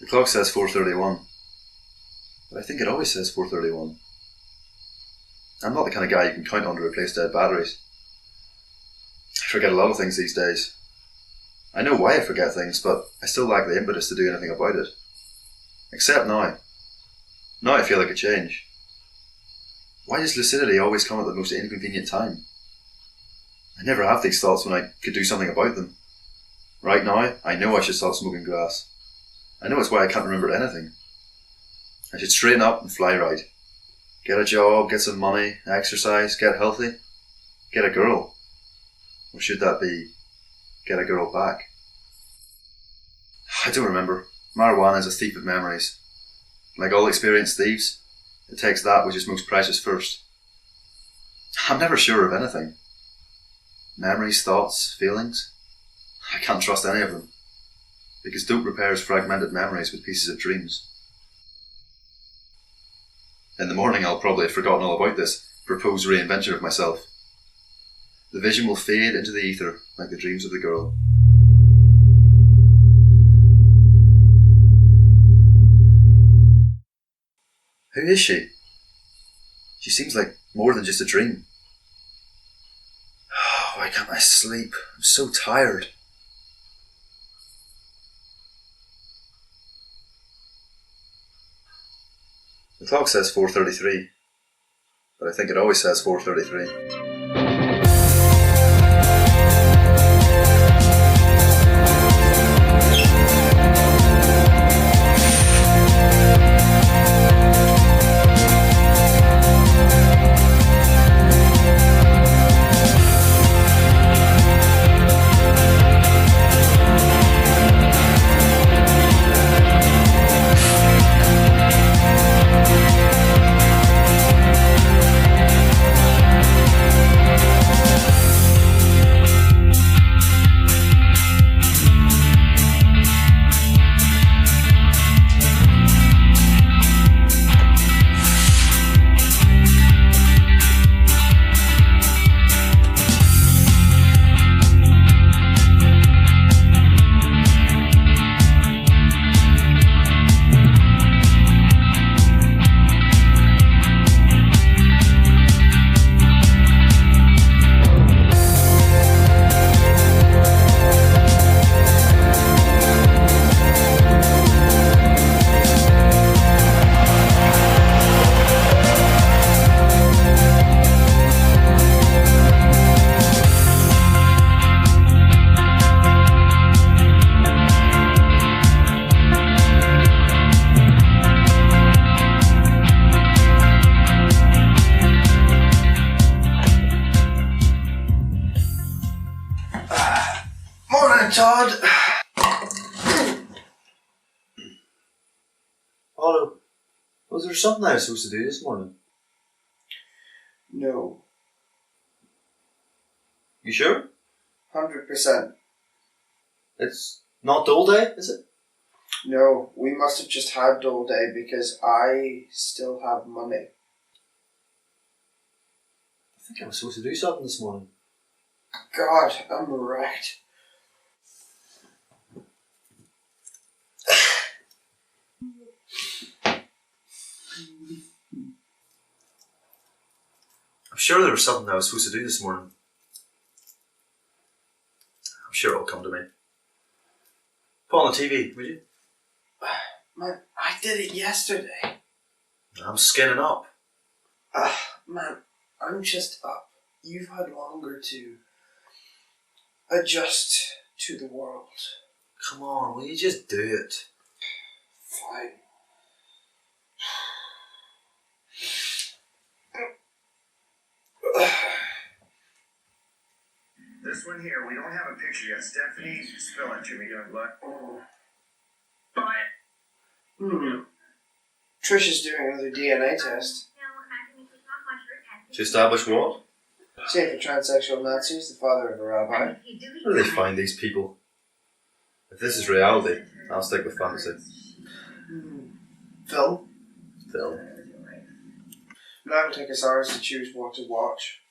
The clock says 4:31, but I think it always says 4:31. I'm not the kind of guy you can count on to replace dead batteries. I forget a lot of things these days. I know why I forget things, but I still lack the impetus to do anything about it. Except now. Now I feel like a change. Why does lucidity always come at the most inconvenient time? I never have these thoughts when I could do something about them. Right now, I know I should stop smoking grass. I know it's why I can't remember anything. I should straighten up and fly right. Get a job, get some money, exercise, get healthy, get a girl. Or should that be, get a girl back? I don't remember. Marijuana is a thief of memories. Like all experienced thieves, it takes that which is most precious first. I'm never sure of anything. Memories, thoughts, feelings. I can't trust any of them. Because dope repairs fragmented memories with pieces of dreams. In the morning I'll probably have forgotten all about this proposed reinvention of myself. The vision will fade into the ether like the dreams of the girl. Who is she? She seems like more than just a dream. Why can't I sleep? I'm so tired. The clock says 4:33, but I think it always says 4:33. Todd. Otto, was there something I was supposed to do this morning? No. You sure? 100%. It's not dole day, is it? No, we must have just had dole day because I still have money. I think I was supposed to do something this morning. God, I'm wrecked. I'm sure there was something I was supposed to do this morning. I'm sure it'll come to me. Put on the TV, would you? Man, I did it yesterday. I'm skinning up. Man, I'm just up. You've had longer to adjust to the world. Come on, will you just do it? Fine. This one here, we don't have a picture yet. Stephanie, spill it to me, young blood. But Trish is doing another DNA test. To establish what? Say for transsexual Nazis, the father of a rabbi. Where do they find these people? If this is reality, I'll stick with fantasy. Film. Film. Now it'll take us hours to choose what to watch.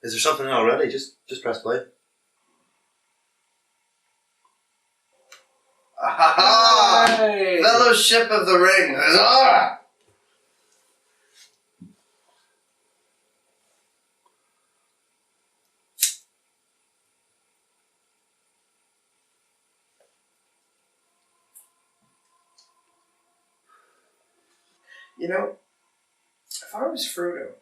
Is there something already? Just press play. Ah, Hey. Fellowship of the Ring, huzzah! You know, if I was Frodo,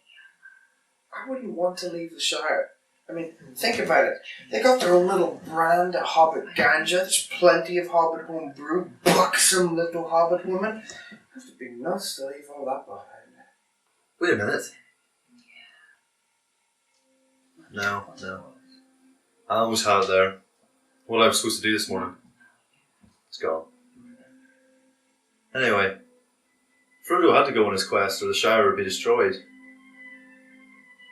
I wouldn't want to leave the Shire. I mean, think about it. They got their own little brand of Hobbit ganja. There's plenty of Hobbit home brew. Buxom little Hobbit women. It has to be nuts to leave all that behind. Wait a minute. No. I almost had it there. What I was supposed to do this morning. It's gone. Anyway, Frodo had to go on his quest or the Shire would be destroyed.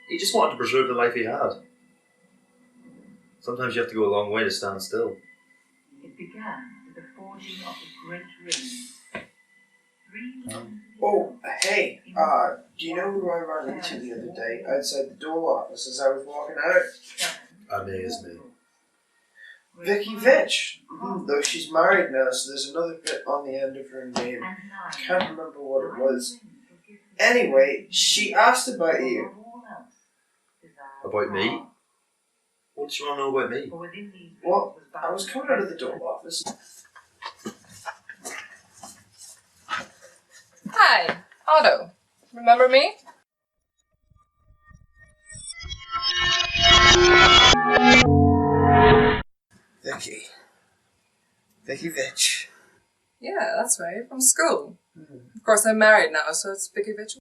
He just wanted to preserve the life he had. Sometimes you have to go a long way to stand still. It began with the forging of the Great Ring. Oh, hey, do you know who I ran into the other day outside the Dole office as I was walking out? Amaze me. Vicky Vitch. Though she's married now, so there's another bit on the end of her name. Can't remember what it was. Anyway, she asked about you. About me? What do you want to know about me? Well, I was coming out of the Dole office. Hi, Otto. Remember me? Vicky Vitch. Yeah, that's right, from school. Of course, I'm married now, so it's Vicky Vitch.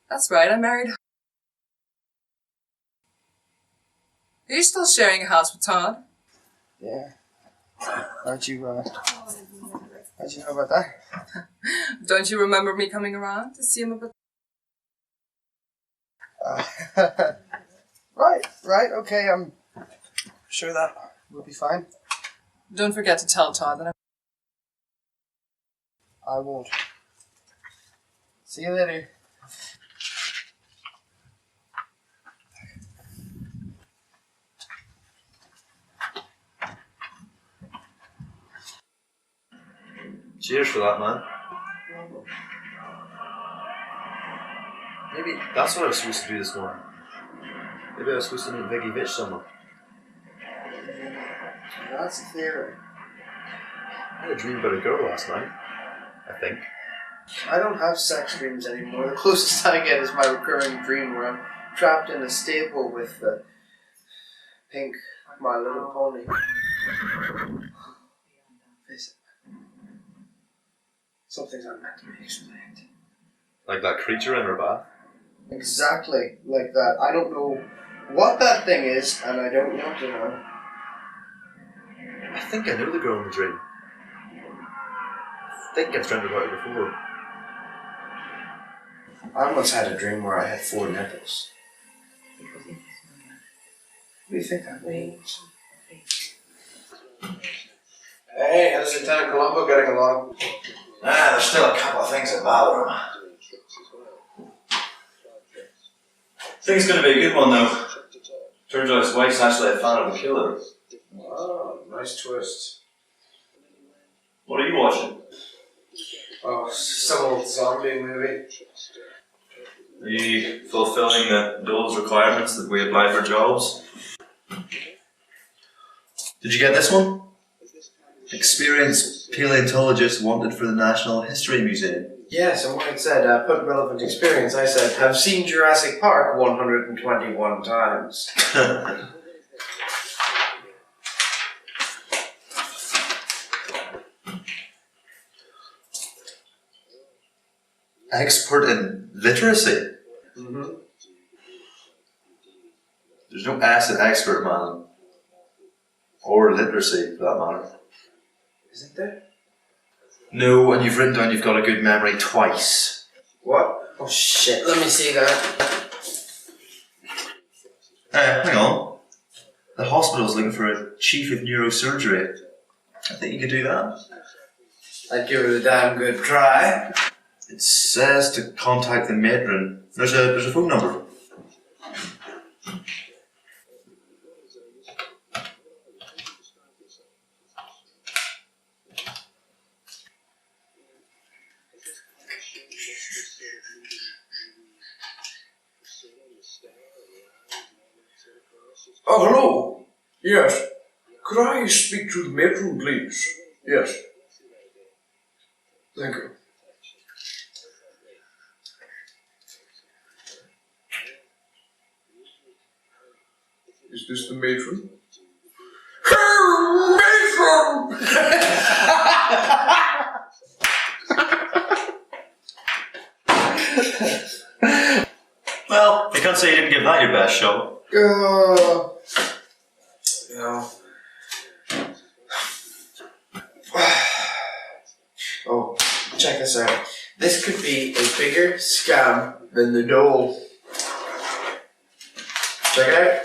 That's right, I'm married. Are you still sharing a house with Todd? Yeah. How'd you know about that? Don't you remember me coming around to see him about? Right, okay, I'm sure that will be fine. Don't forget to tell Todd that I won't. See you later. Cheers for that, man. Maybe that's what I was supposed to do this morning. Maybe I was supposed to meet Vicky Vitch somewhere. That's the theory. I had a dream about a girl last night, I think. I don't have sex dreams anymore. The closest I get is my recurring dream where I'm trapped in a stable with the pink My Little Pony. Face it. Some things aren't meant to be explained. Like that creature in her bath. Exactly like that. I don't know what that thing is, and I don't want to know. I think I know the girl in the dream. I think I've dreamt about her before. I once had a dream where I had 4 nipples. What do you think that means? Hey, how's Lieutenant Columbo getting along? There's still a couple of things that bother him. I think it's going to be a good one, though. Turns out his wife's actually a fan of the killer. Oh, nice twist. What are you watching? Oh, some old zombie movie. Are you fulfilling the Dole's requirements that we apply for jobs? Did you get this one? Experienced paleontologist wanted for the National History Museum. Yes, and when it said, put relevant experience, I said, have seen Jurassic Park 121 times. Expert in literacy? Mm-hmm. There's no S in expert, man. Or literacy, for that matter. Isn't there? No, and you've written down you've got a good memory twice. What? Oh shit, let me see that. Hang on. The hospital's looking for a chief of neurosurgery. I think you could do that. I'd give it a damn good try. It says to contact the matron. There's a phone number. Oh, hello. Yes. Could I speak to the matron, please? Yes. Thank you. Is this the matron? Well, you can't say you didn't give that your best shot. Yeah. Oh, check this out. This could be a bigger scam than the dole. Check it out.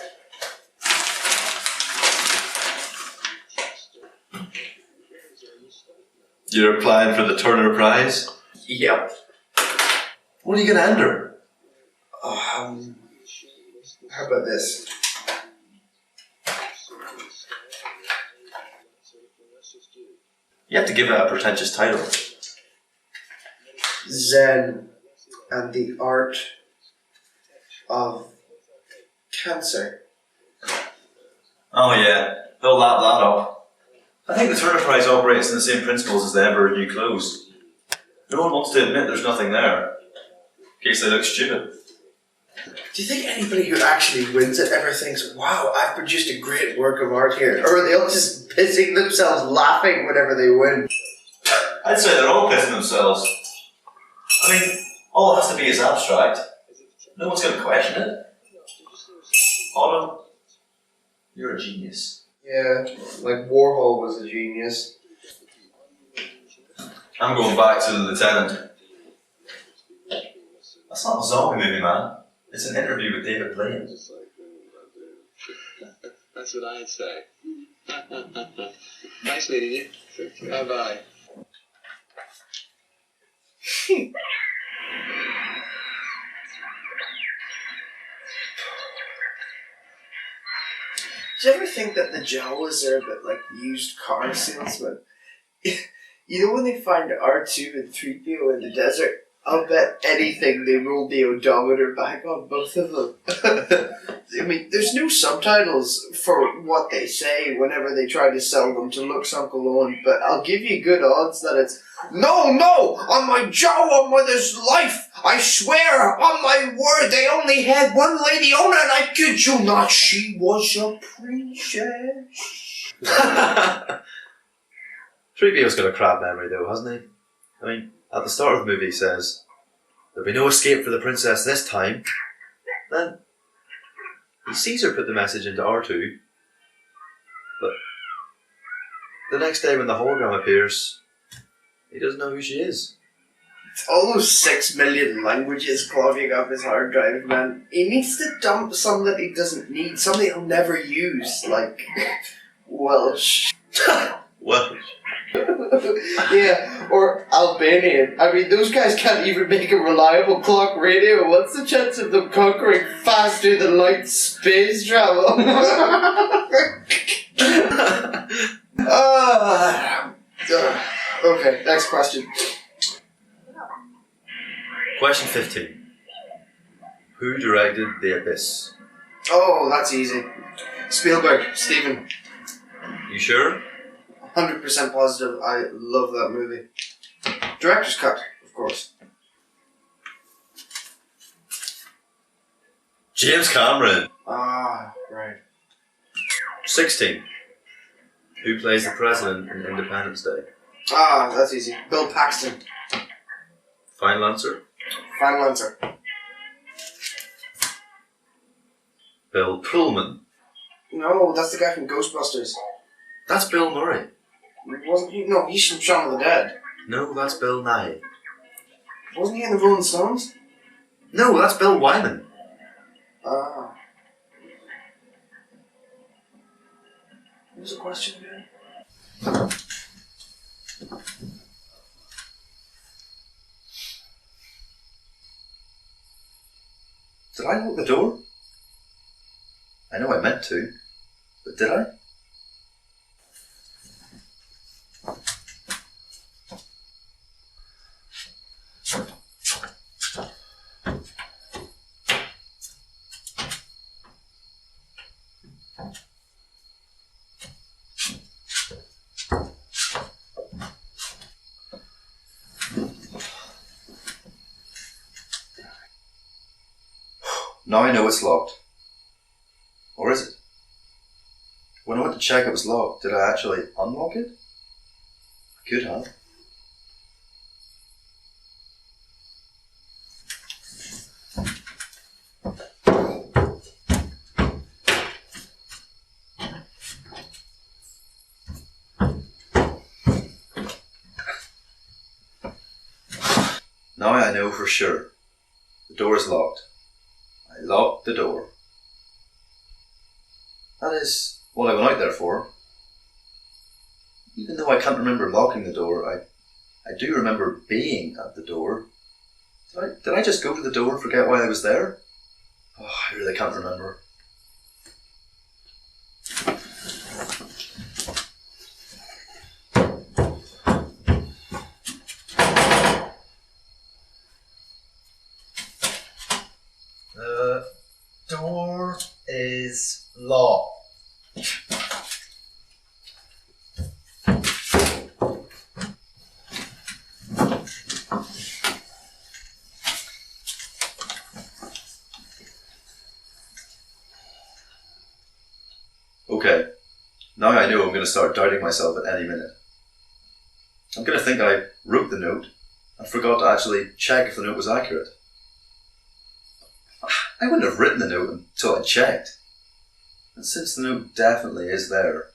You're applying for the Turner Prize? Yep. What are you going to enter? How about this? You have to give it a pretentious title. Zen and the art of cancer. Oh yeah, they'll lap that up. I think the Turner Prize operates on the same principles as the Emperor New Clothes. No one wants to admit there's nothing there, in case they look stupid. Do you think anybody who actually wins it ever thinks, wow, I've produced a great work of art here? Or are they all just pissing themselves laughing whenever they win? I'd say they're all pissing themselves. I mean, all it has to be is abstract. No one's going to question it. Autumn, you're a genius. Yeah, like Warhol was a genius. I'm going back to the lieutenant. That's not a zombie movie, man. It's an interview with David Blaine. That's what I'd say. Nice meeting you. Bye-bye. Do you ever think that the Jawas are a bit like used car salesmen? You know when they find R2 and 3PO in the desert? I'll bet anything they rolled the odometer back on both of them. I mean, there's no subtitles for what they say whenever they try to sell them to Luke's Uncle Owen, but I'll give you good odds that it's, no, on my Jawa mother's life, I swear, on my word, they only had one lady on it, and I kid you not, she was a princess. 3PO's got a crap memory though, hasn't he? I mean, at the start of the movie he says, there'll be no escape for the princess this time. Then he sees her put the message into R2, but the next day when the hologram appears, he doesn't know who she is. It's all those 6 million languages clogging up his hard drive, man. He needs to dump some that he doesn't need, some that he'll never use, like Welsh. Welsh? Yeah, or Albanian. I mean, those guys can't even make a reliable clock radio. What's the chance of them conquering faster than light space travel? Okay, next question. Question 15. Who directed The Abyss? Oh, that's easy. Spielberg, Steven. You sure? 100% positive. I love that movie. Director's cut, of course. James Cameron. Ah, right. 16. Who plays the president in Independence Day? Ah, that's easy. Bill Paxton. Final answer? Final answer. Bill Pullman. No, that's the guy from Ghostbusters. That's Bill Murray. Wasn't he? No, he's from Shaun of the Dead. No, that's Bill Nye. Wasn't he in the Rolling Stones? No, that's Bill Wyman. Ah. What was the question again? Did I lock the door? I know I meant to, but did I? Now I know it's locked. Or is it? When I went to check it was locked, did I actually unlock it? I could have. Now I know for sure. The door is locked. I locked the door. That is what I went out there for. Even though I can't remember locking the door, I do remember being at the door. Did I just go to the door and forget why I was there? Oh, I really can't remember. The door is locked. Okay, now I know I'm going to start doubting myself at any minute. I'm going to think I wrote the note and forgot to actually check if the note was accurate. I wouldn't have written the note until I checked. And since the note definitely is there,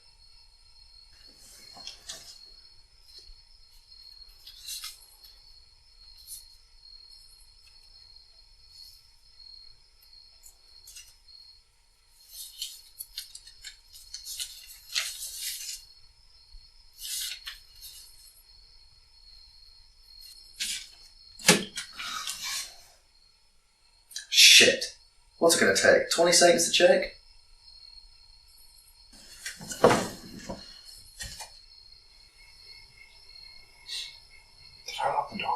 shit. What's it going to take? 20 seconds to check? Did I lock the door?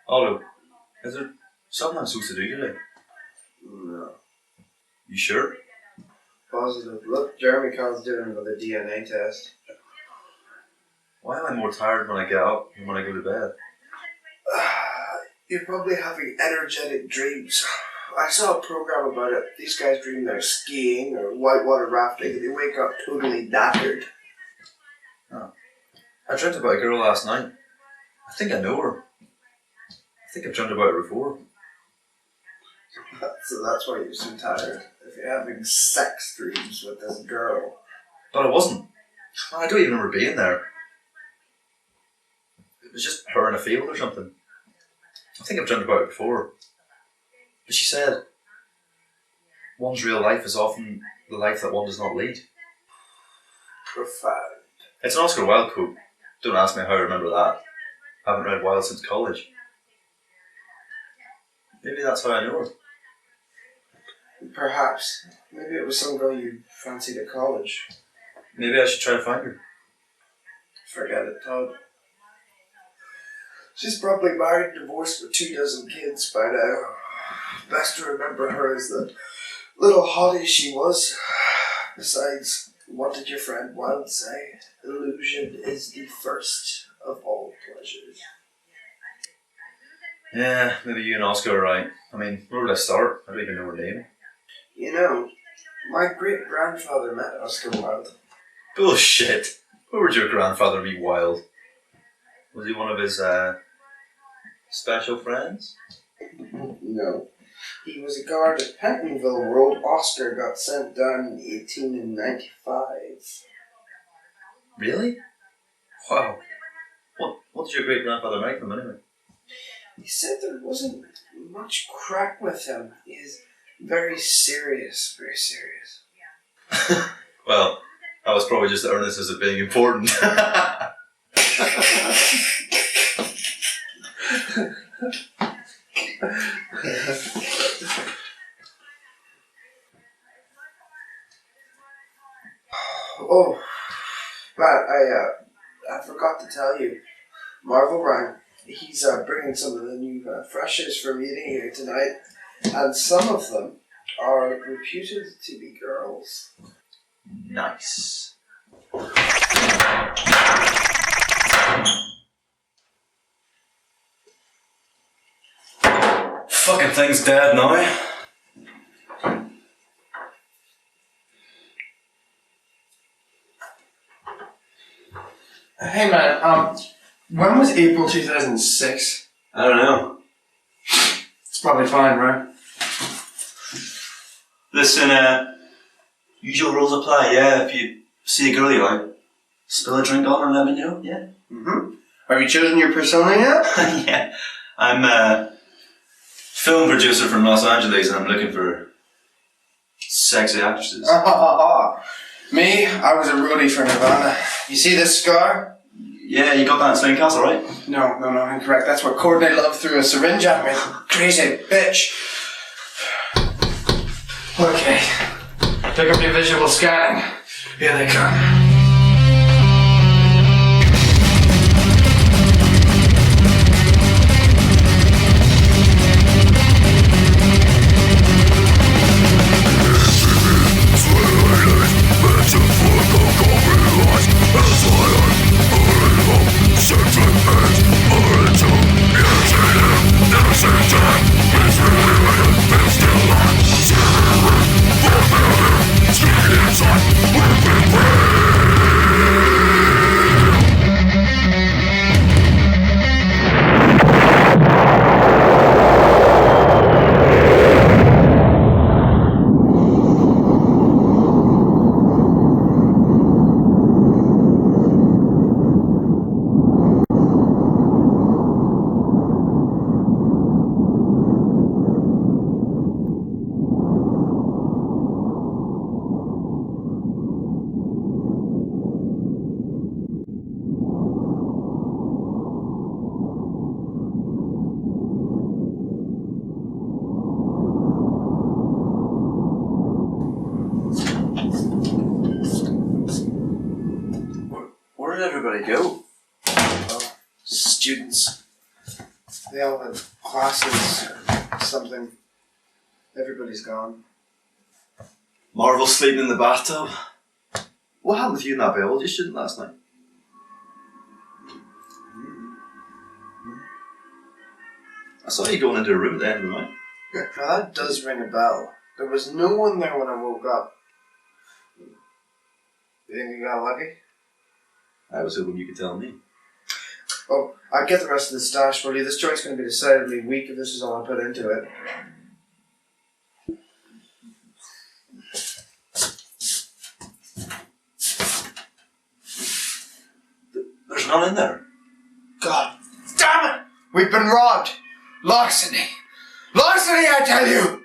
Olive, is there something I'm supposed to do today? No. You sure? Positive. Look, Jeremy Collins doing another DNA test. Why am I more tired when I get up than when I go to bed? You're probably having energetic dreams. I saw a program about it. These guys dream they're skiing or whitewater rafting and they wake up totally knackered. Oh. I dreamt about a girl last night. I think I know her. I think I've dreamt about her before. So that's why you're so tired. If you're having sex dreams with this girl. But I wasn't. I don't even remember being there. It was just her in a field or something. I think I've dreamt about it before. But she said, one's real life is often the life that one does not lead. Profound. It's an Oscar Wilde quote. Don't ask me how I remember that. I haven't read Wilde since college. Maybe that's how I know her. Perhaps. Maybe it was some girl you fancied at college. Maybe I should try to find her. Forget it, Todd. She's probably married, divorced with 24 kids by now. Best to remember her as the little hottie she was. Besides, what did your friend Wilde say? Illusion is the first of all pleasures. Yeah, maybe you and Oscar are right. I mean, where would I start? I don't even know her name. You know, my great-grandfather met Oscar Wilde. Bullshit. Where would your grandfather meet Wilde? Was he one of his, special friends? No. He was a guard at Pentonville where old Oscar got sent down in 1895. Really? Wow. What did your great-grandfather make of him anyway? He said there wasn't much crack with him. He is very serious, very serious. Well, that was probably just the earnestness of being important. Oh, Matt, I forgot to tell you. Marvel rang. He's bringing some of the new freshers from eating here tonight, and some of them are reputed to be girls. Nice. Fucking thing's dead now. Hey man, when was April 2006? I don't know. It's probably fine, right? Listen, usual rules apply, yeah. If you see a girl you like, spill a drink on her and let me know, yeah? Mm-hmm. Have you chosen your persona yet? Yeah. I'm a film producer from Los Angeles and I'm looking for sexy actresses. Me, I was a roadie for Nirvana. You see this scar? Yeah, you got that in Slane Castle, right? No, incorrect. That's where Courtney Love threw a syringe at me. Crazy bitch. Okay. Pick up your visual scanning. Here they come. Where did everybody go? Well, students. They all had classes or something. Everybody's gone. Marvel's sleeping in the bathtub. What happened with you and that biology student last night? I saw you going into a room at the end of the night. Now that does ring a bell. There was no one there when I woke up. You think you got lucky? I was hoping you could tell me. Oh, I'll get the rest of the stash for you. This joint's going to be decidedly weak if this is all I put into it. There's none in there. God damn it! We've been robbed! Larceny! Larceny, I tell you!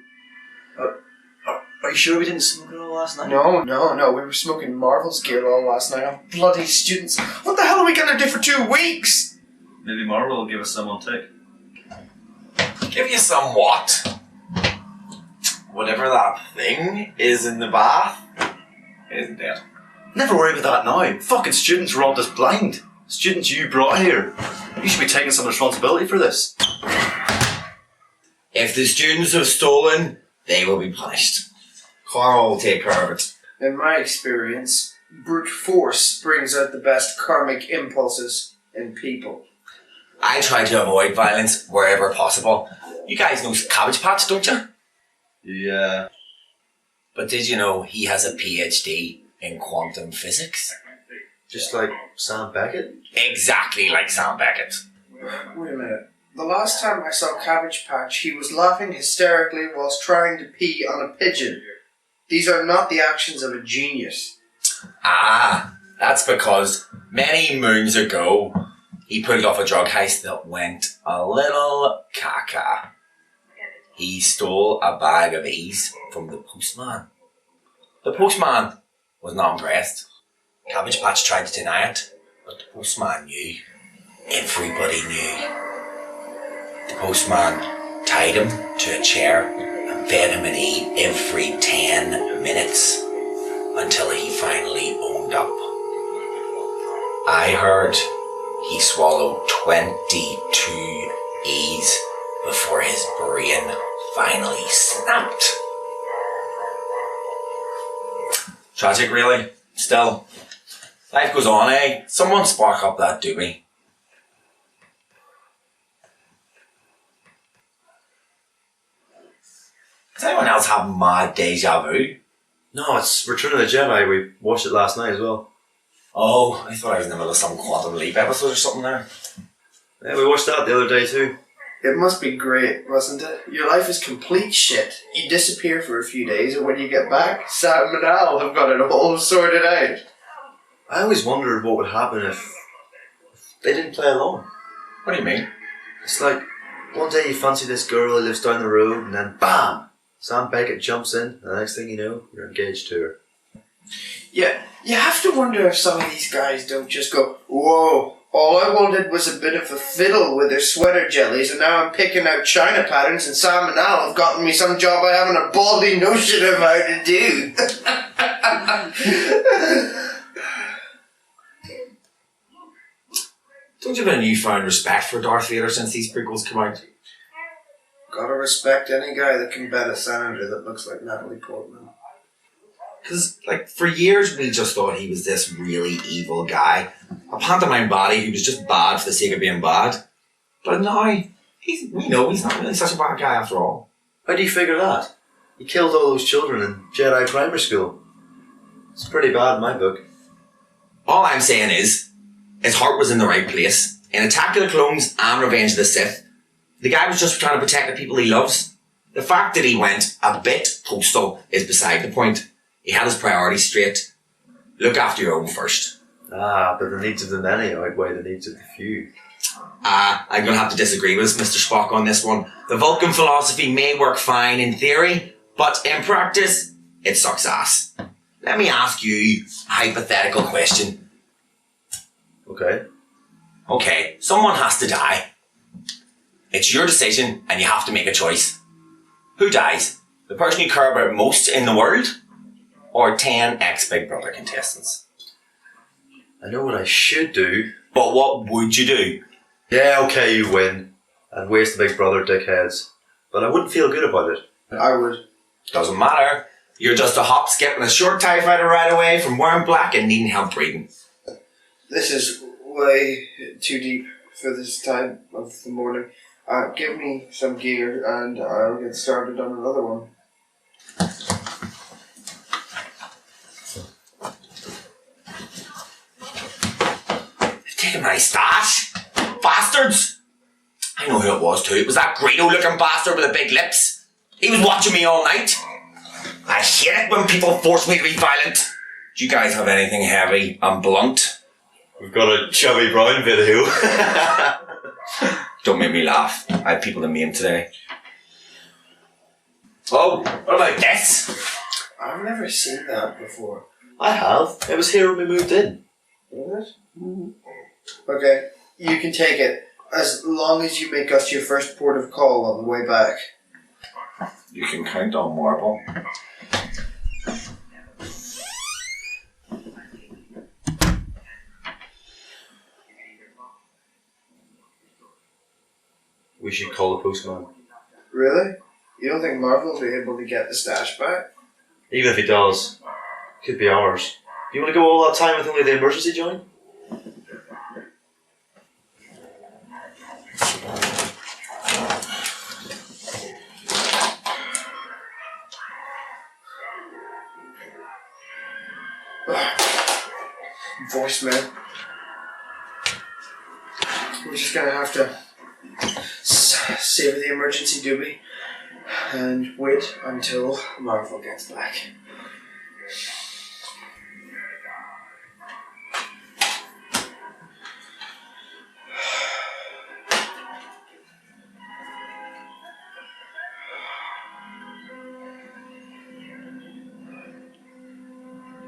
Are you sure we didn't smoke it all last night? No. We were smoking Marvel's gear all last night. Oh, bloody students. What the hell are we going to do for 2 weeks? Maybe Marvel will give us some on tick. Give you some what? Whatever that thing is in the bath isn't dead. Never worry about that now. Fucking students robbed us blind. Students you brought here. You should be taking some responsibility for this. If the students have stolen, they will be punished. Carl will take care of it. In my experience, brute force brings out the best karmic impulses in people. I try to avoid violence wherever possible. You guys know Cabbage Patch, don't you? Yeah. But did you know he has a PhD in quantum physics? Just like Sam Beckett? Exactly like Sam Beckett. Wait a minute. The last time I saw Cabbage Patch, he was laughing hysterically whilst trying to pee on a pigeon. These are not the actions of a genius. Ah, that's because many moons ago, he pulled off a drug heist that went a little caca. He stole a bag of haze from the postman. The postman was not impressed. Cabbage Patch tried to deny it, but the postman knew. Everybody knew. The postman tied him to a chair and fed him an E every 10 minutes until he finally owned opened up. I heard he swallowed 22 E's before his brain finally snapped. Tragic, really. Still, life goes on, eh? Someone spark up that doobie. Does anyone else have mad deja vu? No, it's Return of the Jedi. We watched it last night as well. Oh, I thought I was in the middle of some Quantum Leap episode or something there. Yeah, we watched that the other day too. It must be great, wasn't it? Your life is complete shit. You disappear for a few days, and when you get back, Sam and Al have got it all sorted out. I always wondered what would happen if they didn't play along. What do you mean? It's like, one day you fancy this girl who lives down the road, and then BAM! Sam Beckett jumps in, and the next thing you know, you're engaged to her. Yeah, you have to wonder if some of these guys don't just go, whoa, all I wanted was a bit of a fiddle with their sweater jellies, and now I'm picking out China patterns, and Sam and Al have gotten me some job I haven't a baldy notion of how to do. Don't you have a newfound respect for Darth Vader since these prequels come out? Gotta respect any guy that can bet a senator that looks like Natalie Portman. Because, for years we just thought he was this really evil guy. A pantomime body who was just bad for the sake of being bad. But now, we know he's not really such a bad guy after all. How do you figure that? He killed all those children in Jedi primary school. It's pretty bad in my book. All I'm saying is, his heart was in the right place. In Attack of the Clones and Revenge of the Sith, the guy was just trying to protect the people he loves. The fact that he went a bit postal is beside the point. He had his priorities straight. Look after your own first. Ah, but the needs of the many outweigh the needs of the few. I'm going to have to disagree with Mr. Spock on this one. The Vulcan philosophy may work fine in theory, but in practice, it sucks ass. Let me ask you a hypothetical question. Okay, someone has to die. It's your decision and you have to make a choice. Who dies? The person you care about most in the world? Or 10 ex-Big Brother contestants? I know what I should do. But what would you do? Yeah, okay, you win. I'd waste the Big Brother dickheads. But I wouldn't feel good about it. I would. Doesn't matter. You're just a hop, skip and a short TIE fighter ride away from wearing black and needing help breathing. This is way too deep for this time of the morning. Give me some gear and I'll get started on another one. You've taken my stash? Bastards! I know who it was too. It was that Greedo looking bastard with the big lips. He was watching me all night. I hate it when people force me to be violent. Do you guys have anything heavy and blunt? We've got a chubby brown video. Don't make me laugh. I have people to meme today. Oh, what about this? I've never seen that before. I have. It was here when we moved in. Was it? Mm-hmm. Okay, you can take it as long as you make us your first port of call on the way back. You can count on Marble. We should call the postman. Really? You don't think Marvel will be able to get the stash back? Even if he does, could be ours. Do you want to go all that time with only the emergency joint? Voicemail. We're just gonna have to save the emergency doobie and wait until Marvel gets back.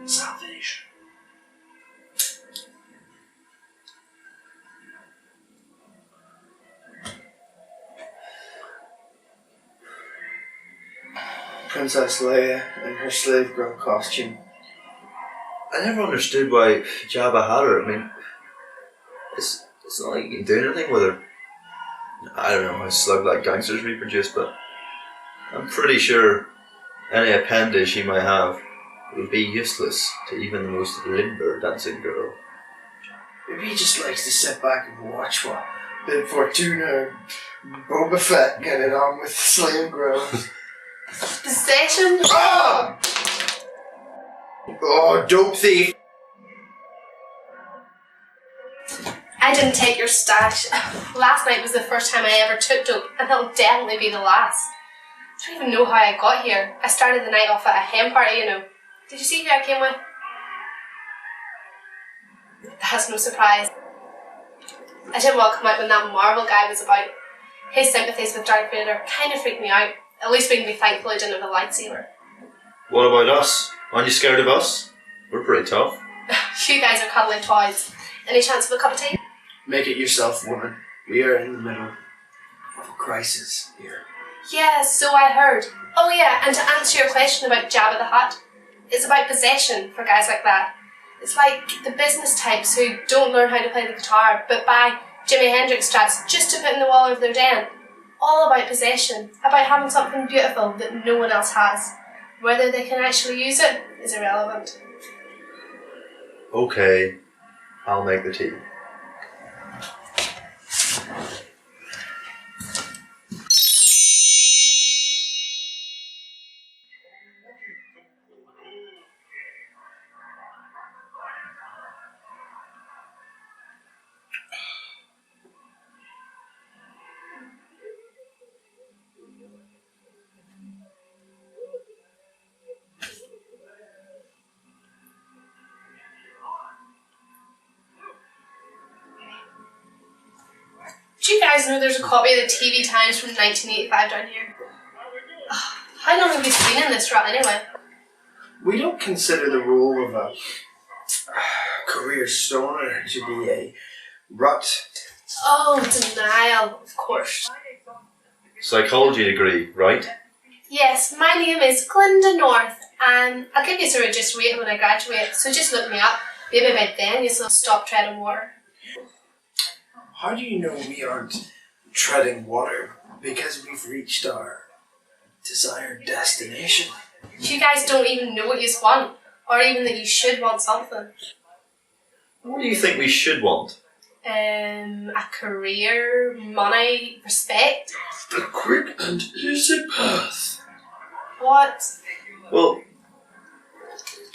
Salvation. Princess Leia in her slave girl costume. I never understood why Jabba had her. I mean, it's not like you can do anything with her. I don't know how slug-like gangsters reproduce, but I'm pretty sure any appendage she might have would be useless to even the most limber dancing girl. Maybe he just likes to sit back and watch what Bib Fortuna and Boba Fett get it on with slave girls. Possession? Oh! Oh, dope thief! I didn't take your stash. Last night was the first time I ever took dope, and it'll definitely be the last. I don't even know how I got here. I started the night off at a hen party, you know. Did you see who I came with? That's no surprise. I didn't want to come out when that Marvel guy was about. His sympathies with Darth Vader kind of freaked me out. At least we can be thankful I didn't have a lightsaber. What about us? Aren't you scared of us? We're pretty tough. You guys are cuddly toys. Any chance of a cup of tea? Make it yourself, woman. We are in the middle of a crisis here. Yeah, so I heard. Oh yeah, and to answer your question about Jabba the Hutt, it's about possession for guys like that. It's like the business types who don't learn how to play the guitar, but buy Jimi Hendrix straps just to put in the wall of their den. All about possession, about having something beautiful that no one else has. Whether they can actually use it is irrelevant. Okay, I'll make the tea. Do you guys know there's a copy of the TV Times from 1985 down here? How long have you been in this rut anyway? We don't consider the role of a career stoner to be a rut. Oh, denial, of course. Psychology degree, right? Yes, my name is Glinda North, and I'll give you a register rate when I graduate, so just look me up. Maybe by then you'll stop treading water. How do you know we aren't treading water? Because we've reached our desired destination. You guys don't even know what you want, or even that you should want something. What do you think we should want? A career, money, respect. The quick and easy path. What? Well,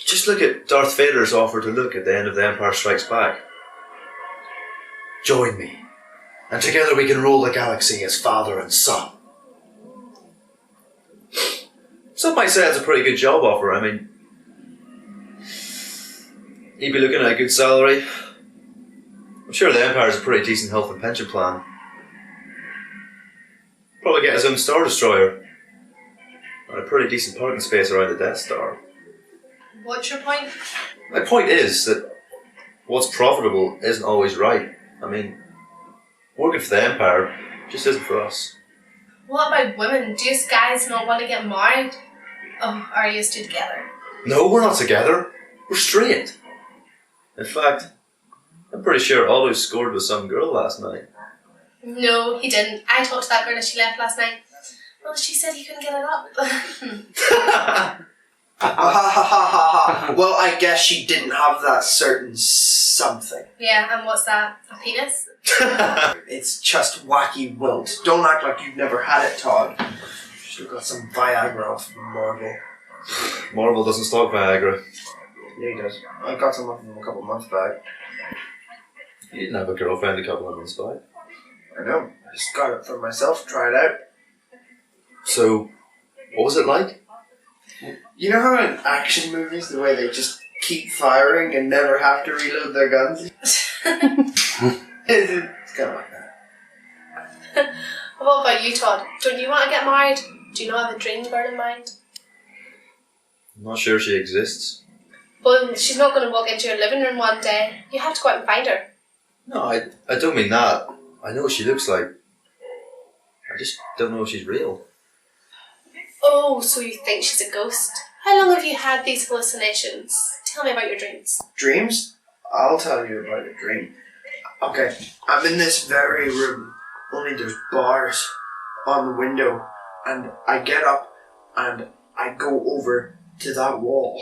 just look at Darth Vader's offer to Luke at the end of The Empire Strikes Back. Join me, and together we can rule the galaxy as father and son. Some might say it's a pretty good job offer. I mean, he'd be looking at a good salary. I'm sure the Empire's a pretty decent health and pension plan. Probably get his own Star Destroyer. And a pretty decent parking space around the Death Star. What's your point? My point is that what's profitable isn't always right. I mean, working for the Empire just isn't for us. What about women? Do you guys not want to get married? Oh, are you two together? No, we're not together. We're straight. In fact, I'm pretty sure Otto scored with some girl last night. No, he didn't. I talked to that girl as she left last night. Well, she said he couldn't get it up. Well, I guess she didn't have that certain something. Yeah, and what's that? A penis? It's just wacky wilt. Don't act like you've never had it, Todd. You should have got some Viagra off Marvel. Marvel doesn't stock Viagra. Yeah, he does. I got some of them a couple of months back. You didn't have a girlfriend a couple of months back. I know. I just got it for myself, try it out. So, what was it like? You know how in action movies, the way they just keep firing and never have to reload their guns? It's kind of like that. What about you, Todd? Don't you want to get married? Do you not have a dream girl in mind? I'm not sure she exists. Well, she's not going to walk into your living room one day. You have to go out and find her. No, I don't mean that. I know what she looks like. I just don't know if she's real. Oh, so you think she's a ghost? How long have you had these hallucinations? Tell me about your dreams. Dreams? I'll tell you about a dream. Okay, I'm in this very room, only there's bars on the window, and I get up and I go over to that wall.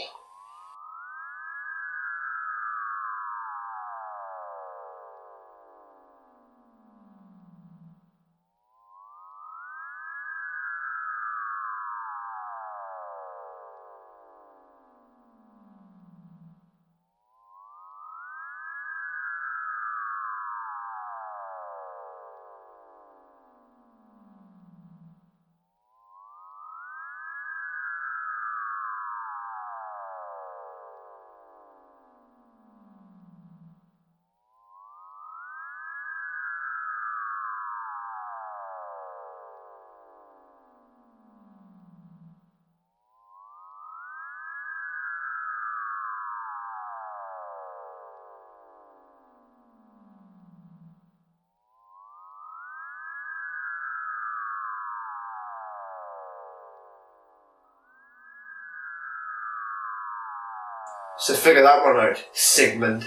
So figure that one out, Sigmund.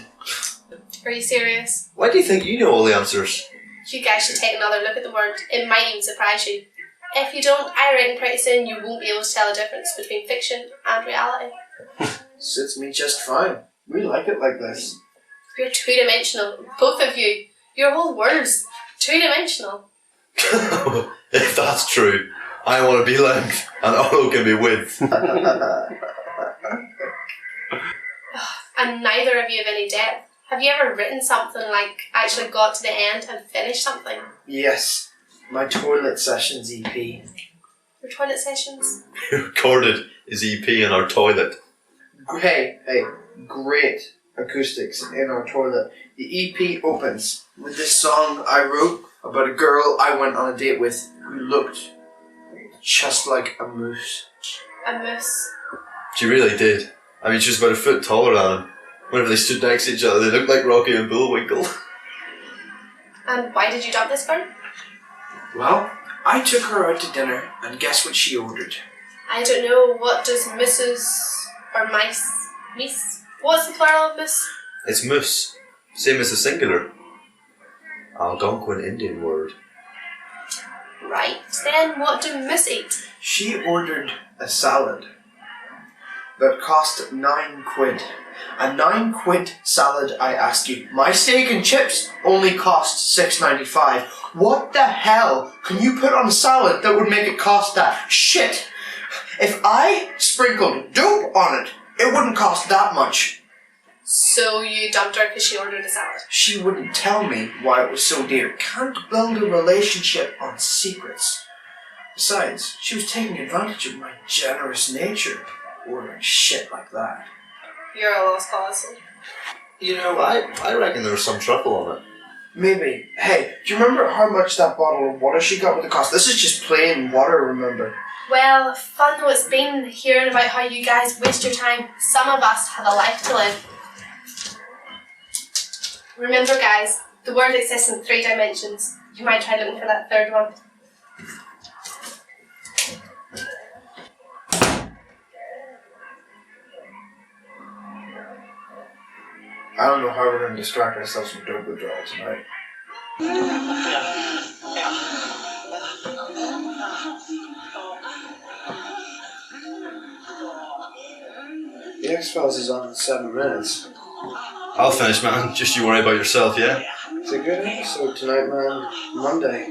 Are you serious? Why do you think you know all the answers? You guys should take another look at the word. It might even surprise you. If you don't, I reckon pretty soon you won't be able to tell the difference between fiction and reality. Suits me just fine. We like it like this. You're two-dimensional. Both of you. Your whole world's two-dimensional. If that's true, I want to be length and Otto can be width. And neither of you have any depth. Have you ever written something like actually got to the end and finished something? Yes, my toilet sessions EP. Your toilet sessions? We recorded his EP in our toilet. Hey, great acoustics in our toilet. The EP opens with this song I wrote about a girl I went on a date with who looked just like a moose. A moose. She really did. I mean, she was about a foot taller than him. Whenever they stood next to each other, they looked like Rocky and Bullwinkle. And why did you dump this girl? Well, I took her out to dinner, and guess what she ordered? I don't know. What does Mrs. or mice? What's the plural of miss? It's moose. Same as the singular. Algonquin Indian word. Right. Then what do miss eat? She ordered a salad that cost 9 quid. A 9 quid salad, I ask you. My steak and chips only cost $6.95. What the hell can you put on a salad that would make it cost that? Shit! If I sprinkled dope on it, it wouldn't cost that much. So you dumped her because she ordered a salad? She wouldn't tell me why it was so dear. Can't build a relationship on secrets. Besides, she was taking advantage of my generous nature, ordering shit like that. You're a lost cause. You know, I reckon there was some truffle on it. Maybe. Hey, do you remember how much that bottle of water she got with the cost? This is just plain water, remember? Well, fun though it's been hearing about how you guys waste your time. Some of us have a life to live. Remember guys, the world exists in 3 dimensions. You might try looking for that third one. I don't know how we're going to distract ourselves from dope withdrawal tonight. The X-Files is on in 7 minutes. I'll finish, man. Just you worry about yourself, yeah? It's a good episode tonight, man. Monday.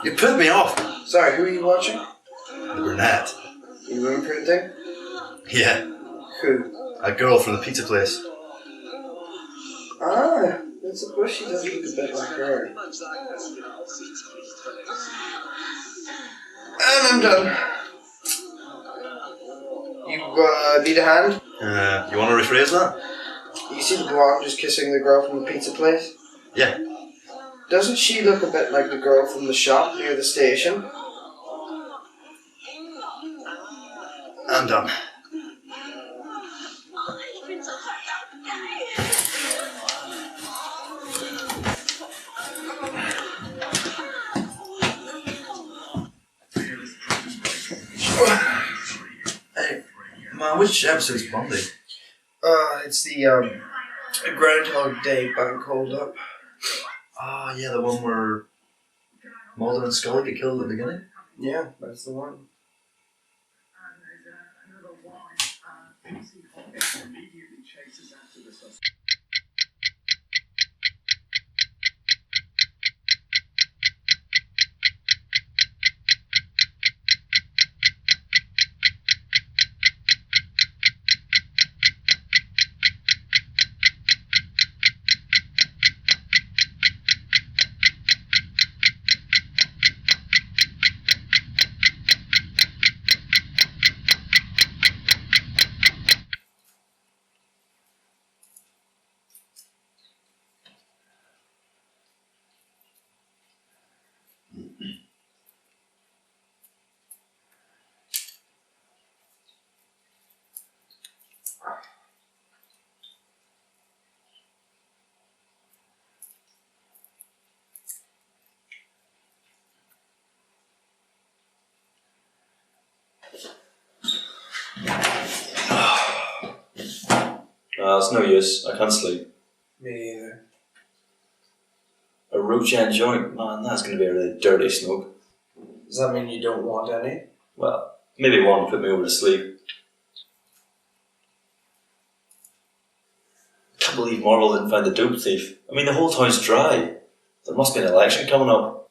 You put me off. Sorry, who are you watching? The brunette. You imprinting? Yeah. Who? A girl from the pizza place. Ah, I suppose she does look a bit like her. And I'm done. You need a hand? You want to rephrase that? You see the blonde just kissing the girl from the pizza place? Yeah. Doesn't she look a bit like the girl from the shop near the station? I'm done. Hey, man, which episode's Monday? It's the Groundhog Day bank hold up. Ah, yeah, the one where Mulder and Scully get killed at the beginning. Yeah, that's the one. It's no use. I can't sleep. Me either. A root gen joint, man, that's going to be a really dirty smoke. Does that mean you don't want any? Well, maybe one to put me over to sleep. I can't believe Marvel didn't find the dope thief. I mean, the whole town's dry. There must be an election coming up.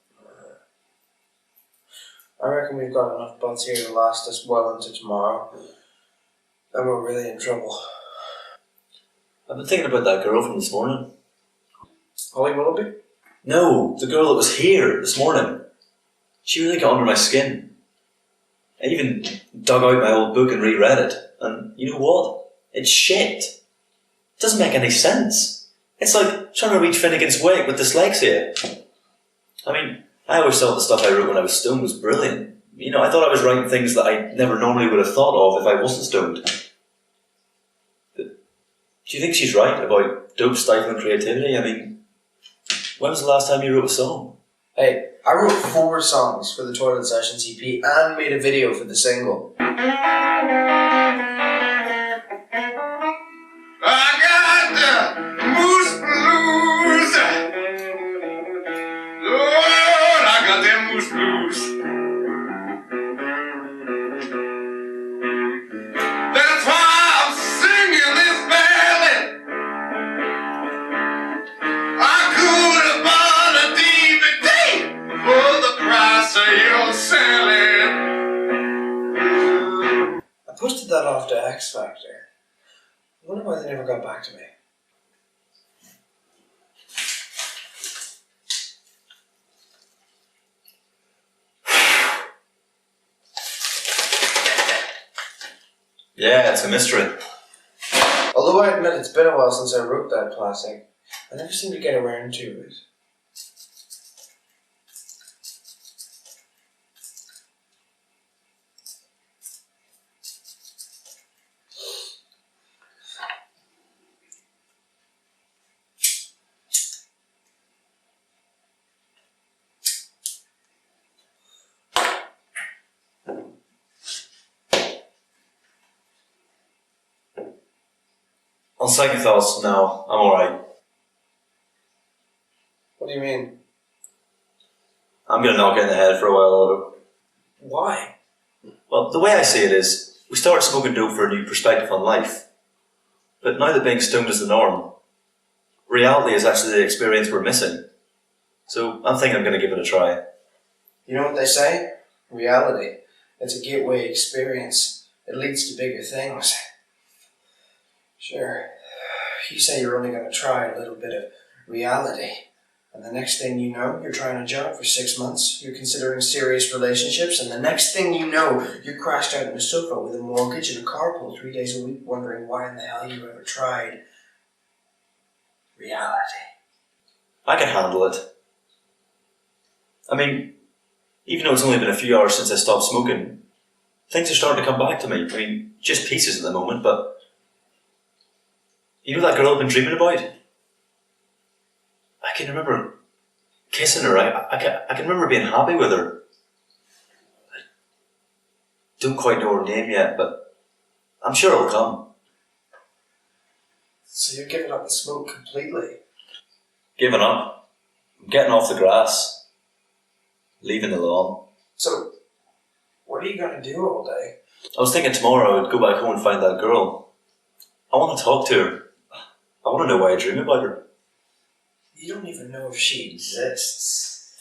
I reckon we've got enough butts here to last us well into tomorrow. Then we're really in trouble. I've been thinking about that girl from this morning. Holly Willoughby? No, the girl that was here this morning. She really got under my skin. I even dug out my old book and reread it. And you know what? It's shit. It doesn't make any sense. It's like trying to read Finnegan's Wake with dyslexia. I mean, I always thought the stuff I wrote when I was stoned was brilliant. You know, I thought I was writing things that I never normally would have thought of if I wasn't stoned. But do you think she's right about dope stifling creativity? I mean, when was the last time you wrote a song? Hey, I wrote 4 songs for the Toilet Sessions EP and made a video for the single. I got the moose blues. Lord, I got them moose blues. That's why I'm singing this ballad. I could have bought a DVD for the price of your salad. I posted that off to X Factor. I wonder why they never got back to me. Yeah, it's a mystery. Although I admit it's been a while since I wrote that classic, I never seem to get around to it. On second thoughts, no, I'm alright. What do you mean? I'm gonna knock it in the head for a while, Otto. Why? Well, the way I see it is, we started smoking dope for a new perspective on life. But now that being stoned is the norm, reality is actually the experience we're missing. So I'm thinking I'm gonna give it a try. You know what they say? Reality. It's a gateway experience. It leads to bigger things. Sure. You say you're only going to try a little bit of reality. And the next thing you know, you're trying a job for 6 months, you're considering serious relationships, and the next thing you know, you're crashed out on a sofa with a mortgage and a carpool 3 days a week, wondering why in the hell you ever tried reality. I can handle it. I mean, even though it's only been a few hours since I stopped smoking, things are starting to come back to me. I mean, just pieces at the moment, but you know that girl I've been dreaming about? I can remember kissing her. I can remember being happy with her. I don't quite know her name yet, but I'm sure it'll come. So you're giving up the smoke completely? Giving up. I'm getting off the grass. Leaving the lawn. So, what are you going to do all day? I was thinking tomorrow I would go back home and find that girl. I want to talk to her. I want to know why I dream about her. You don't even know if she exists.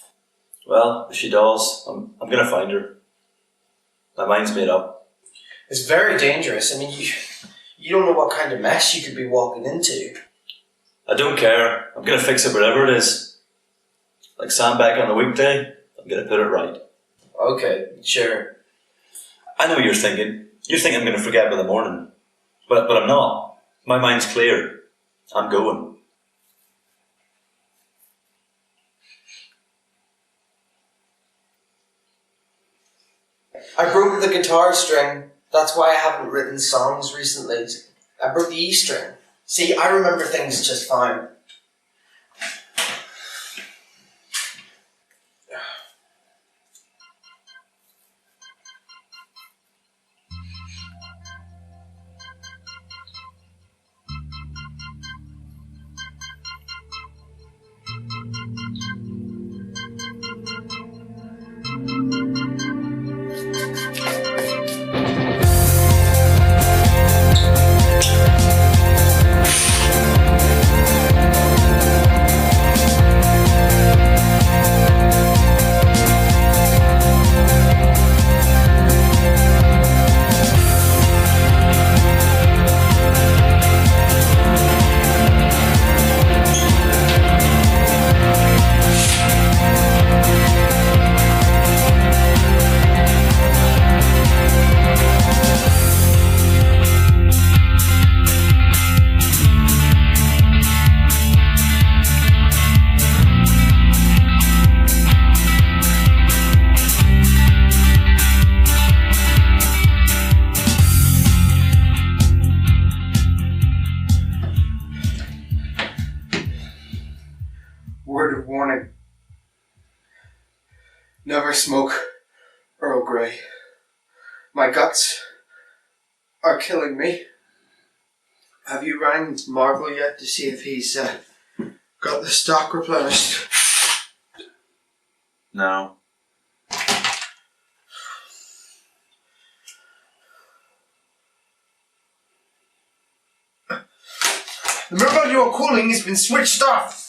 Well, if she does, I'm going to find her. My mind's made up. It's very dangerous. I mean, you don't know what kind of mess you could be walking into. I don't care. I'm going to fix it wherever it is. Like Sam back on a weekday, I'm going to put it right. Okay, sure. I know what you're thinking. You're thinking I'm going to forget by the morning. But I'm not. My mind's clear. I'm going. I broke the guitar string. That's why I haven't written songs recently. I broke the E string. See, I remember things just fine. Word of warning. Never smoke Earl Grey. My guts are killing me. Have you rang Marvel yet to see if he's got the stock replenished? No. The mobile you are calling has been switched off.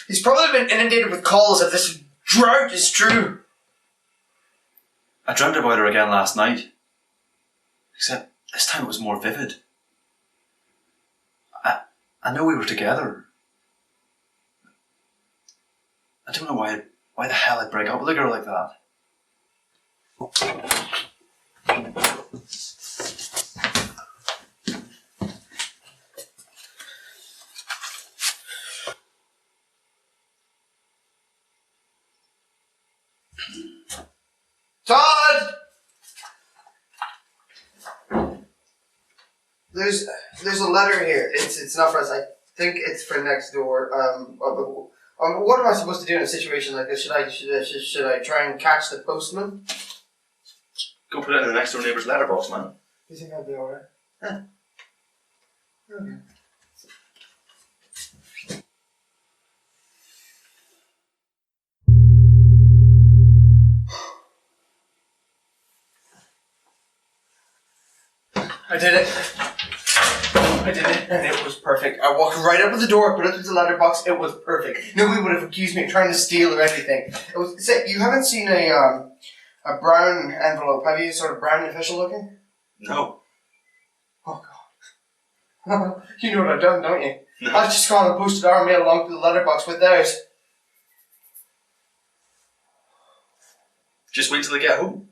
He's probably been inundated with calls if this drought is true. I dreamt about her again last night. Except this time it was more vivid. I know we were together. I don't know why the hell I'd break up with a girl like that. Todd! There's a letter here. It's not for us. I think it's for next door. What am I supposed to do in a situation like this? Should I try and catch the postman? Go put it in the next door neighbour's letterbox, man. You think I'll be alright? Huh. Okay. I did it, and it was perfect. I walked right up to the door, put it through the letterbox. It was perfect. Nobody would have accused me of trying to steal or anything. It was. Say, you haven't seen a brown envelope, have you? Sort of brown and official looking. No. Oh God. You know what I've done, don't you? No. I've just gone and posted our mail along to the letterbox with theirs. Just wait till they get home.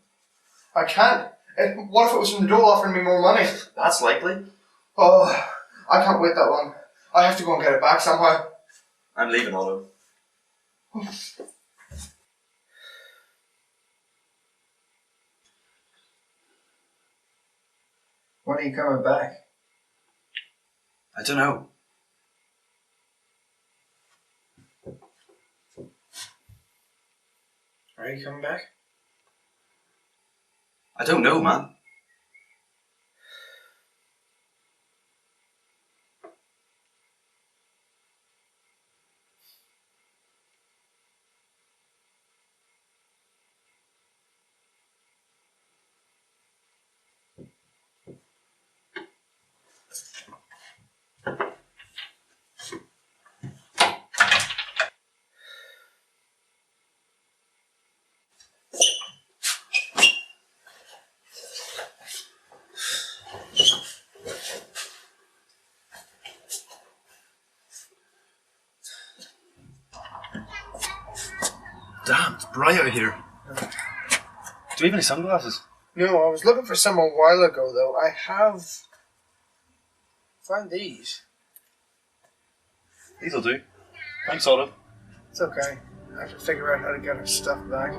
I can't. What if it was from the door offering me more money? That's likely. Oh, I can't wait that long. I have to go and get it back somehow. I'm leaving, Otto. When are you coming back? I don't know. Are you coming back? I don't know, man. bright out here. Do you have any sunglasses? No, I was looking for some a while ago, though. I have found these. These'll do. Thanks, Olive. It's okay. I have to figure out how to get our stuff back.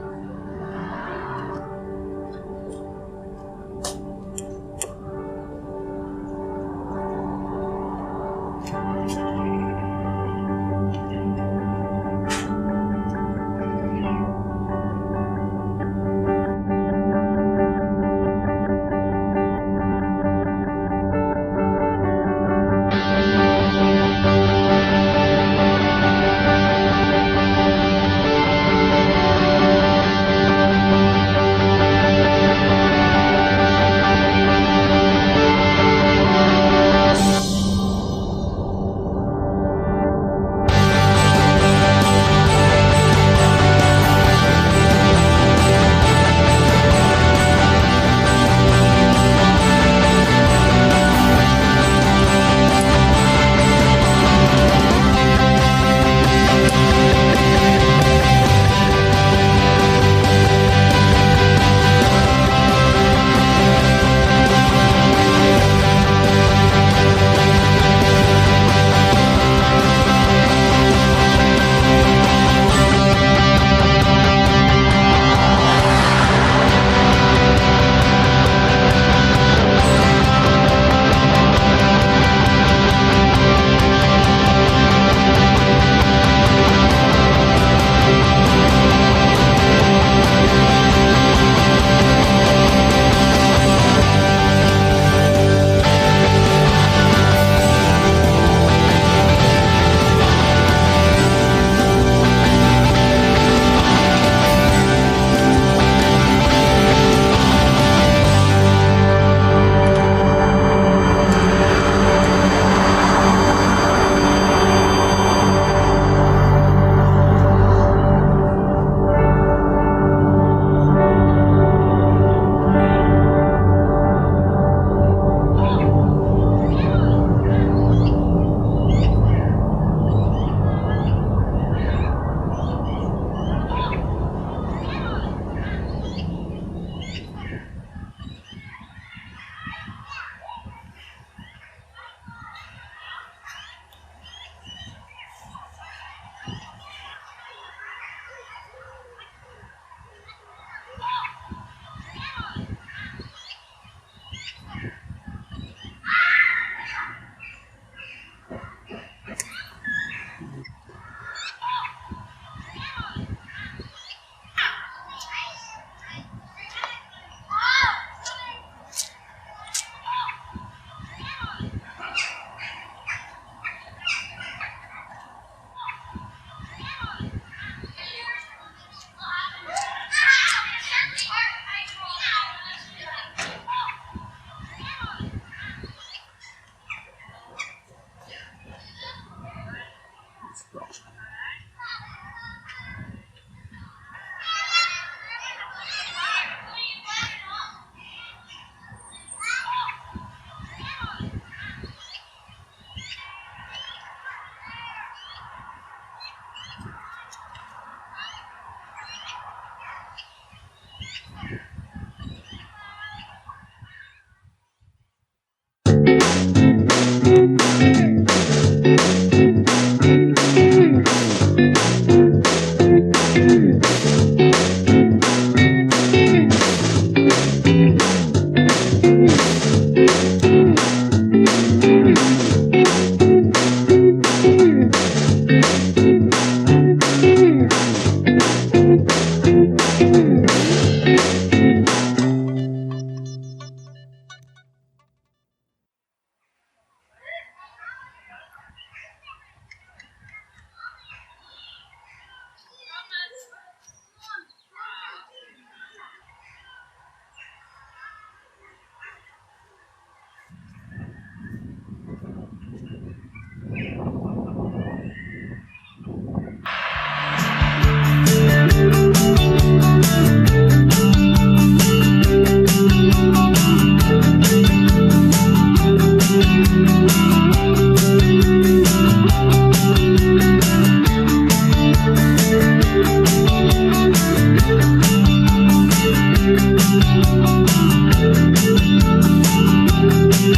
But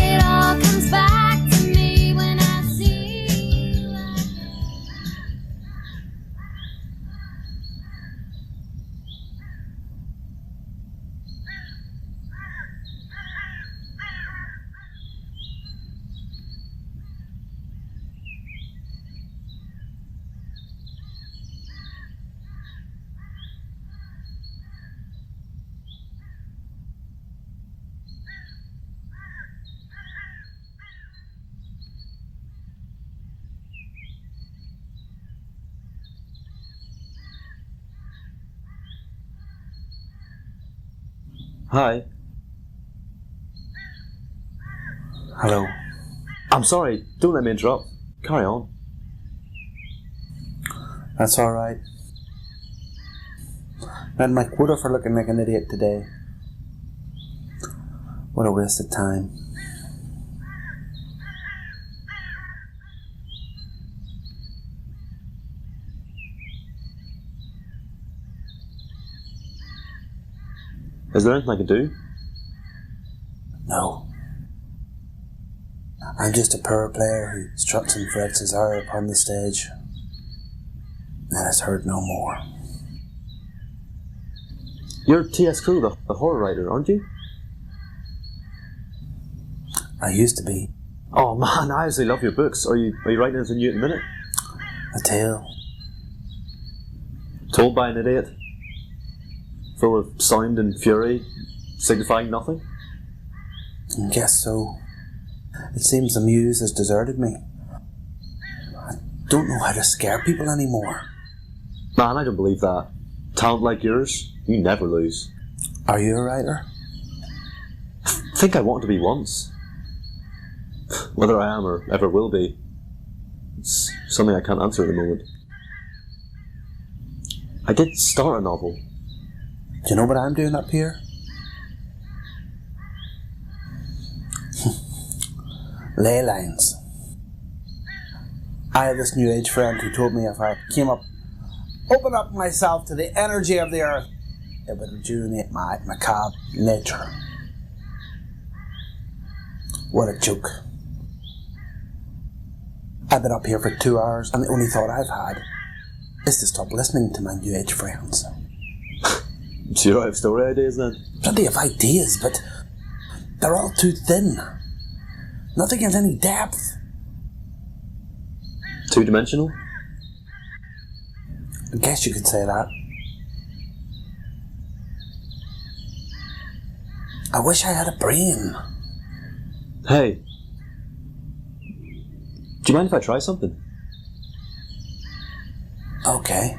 it all comes back to me when I see you again. Hi. Hello. I'm sorry, don't let me interrupt. Carry on. That's alright. Had my quota for looking like an idiot today. What a waste of time. Is there anything I can do? No. I'm just a poor player who struts and frets his hour upon the stage, and has heard no more. You're T.S. Crowe, the horror writer, aren't you? I used to be. Oh man, I actually love your books. Are you writing anything new at the minute? A tale. Told by an idiot? Full of sound and fury, signifying nothing? I guess so. It seems the muse has deserted me. I don't know how to scare people anymore. Man, I don't believe that. Talent like yours, you never lose. Are you a writer? I think I wanted to be once. Whether I am or ever will be, it's something I can't answer at the moment. I did start a novel. Do you know what I'm doing up here? Ley lines. I have this new age friend who told me if I open up myself to the energy of the earth, it would rejuvenate my macabre nature. What a joke. I've been up here for 2 hours and the only thought I've had is to stop listening to my new age friends. So you don't have story ideas then? Plenty of ideas, but they're all too thin. Nothing has any depth. Two-dimensional? I guess you could say that. I wish I had a brain. Hey. Do you mind if I try something? Okay.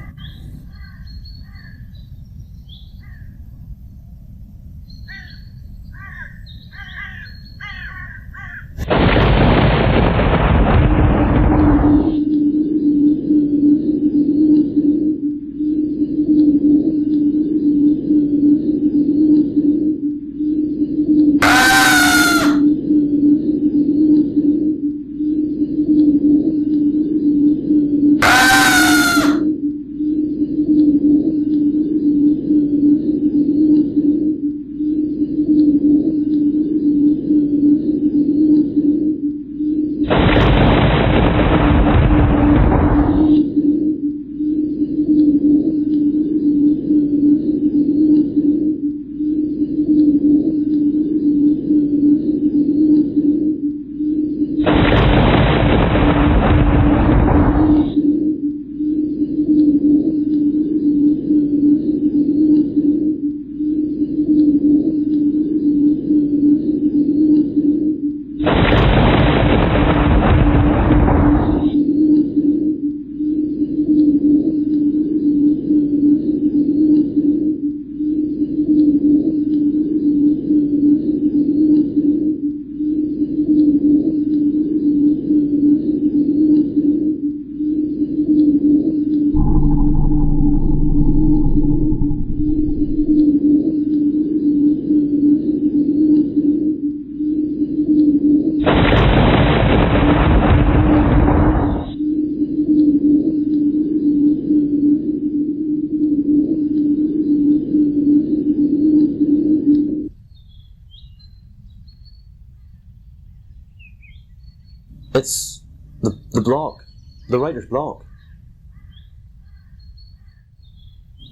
It's the block. The writer's block.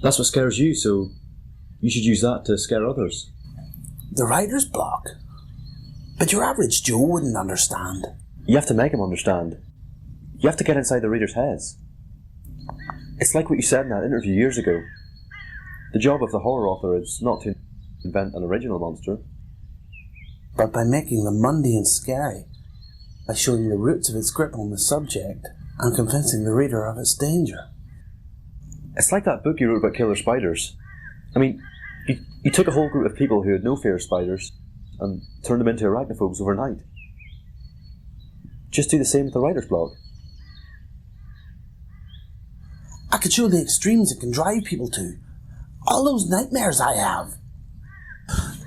That's what scares you, so you should use that to scare others. The writer's block? But your average Joe wouldn't understand. You have to make him understand. You have to get inside the reader's heads. It's like what you said in that interview years ago. The job of the horror author is not to invent an original monster, but by making them mundane and scary, by showing the roots of its grip on the subject and convincing the reader of its danger. It's like that book you wrote about killer spiders. I mean, you took a whole group of people who had no fear of spiders and turned them into arachnophobes overnight. Just do the same with the writer's block. I could show the extremes it can drive people to. All those nightmares I have.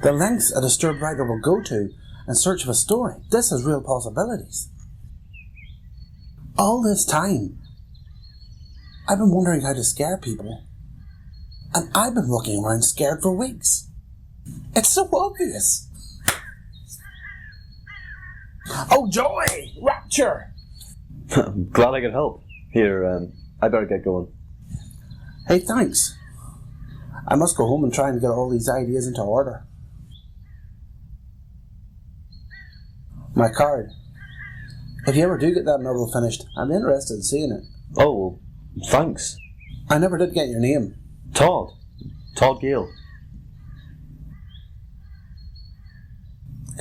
The lengths a disturbed writer will go to in search of a story. This has real possibilities. All this time, I've been wondering how to scare people. And I've been walking around scared for weeks. It's so obvious. Oh, joy! Rapture! I'm glad I could help. Here, I better get going. Hey, thanks. I must go home and try and get all these ideas into order. My card. If you ever do get that novel finished, I'm interested in seeing it. Oh, well, thanks. I never did get your name. Todd. Todd Gale.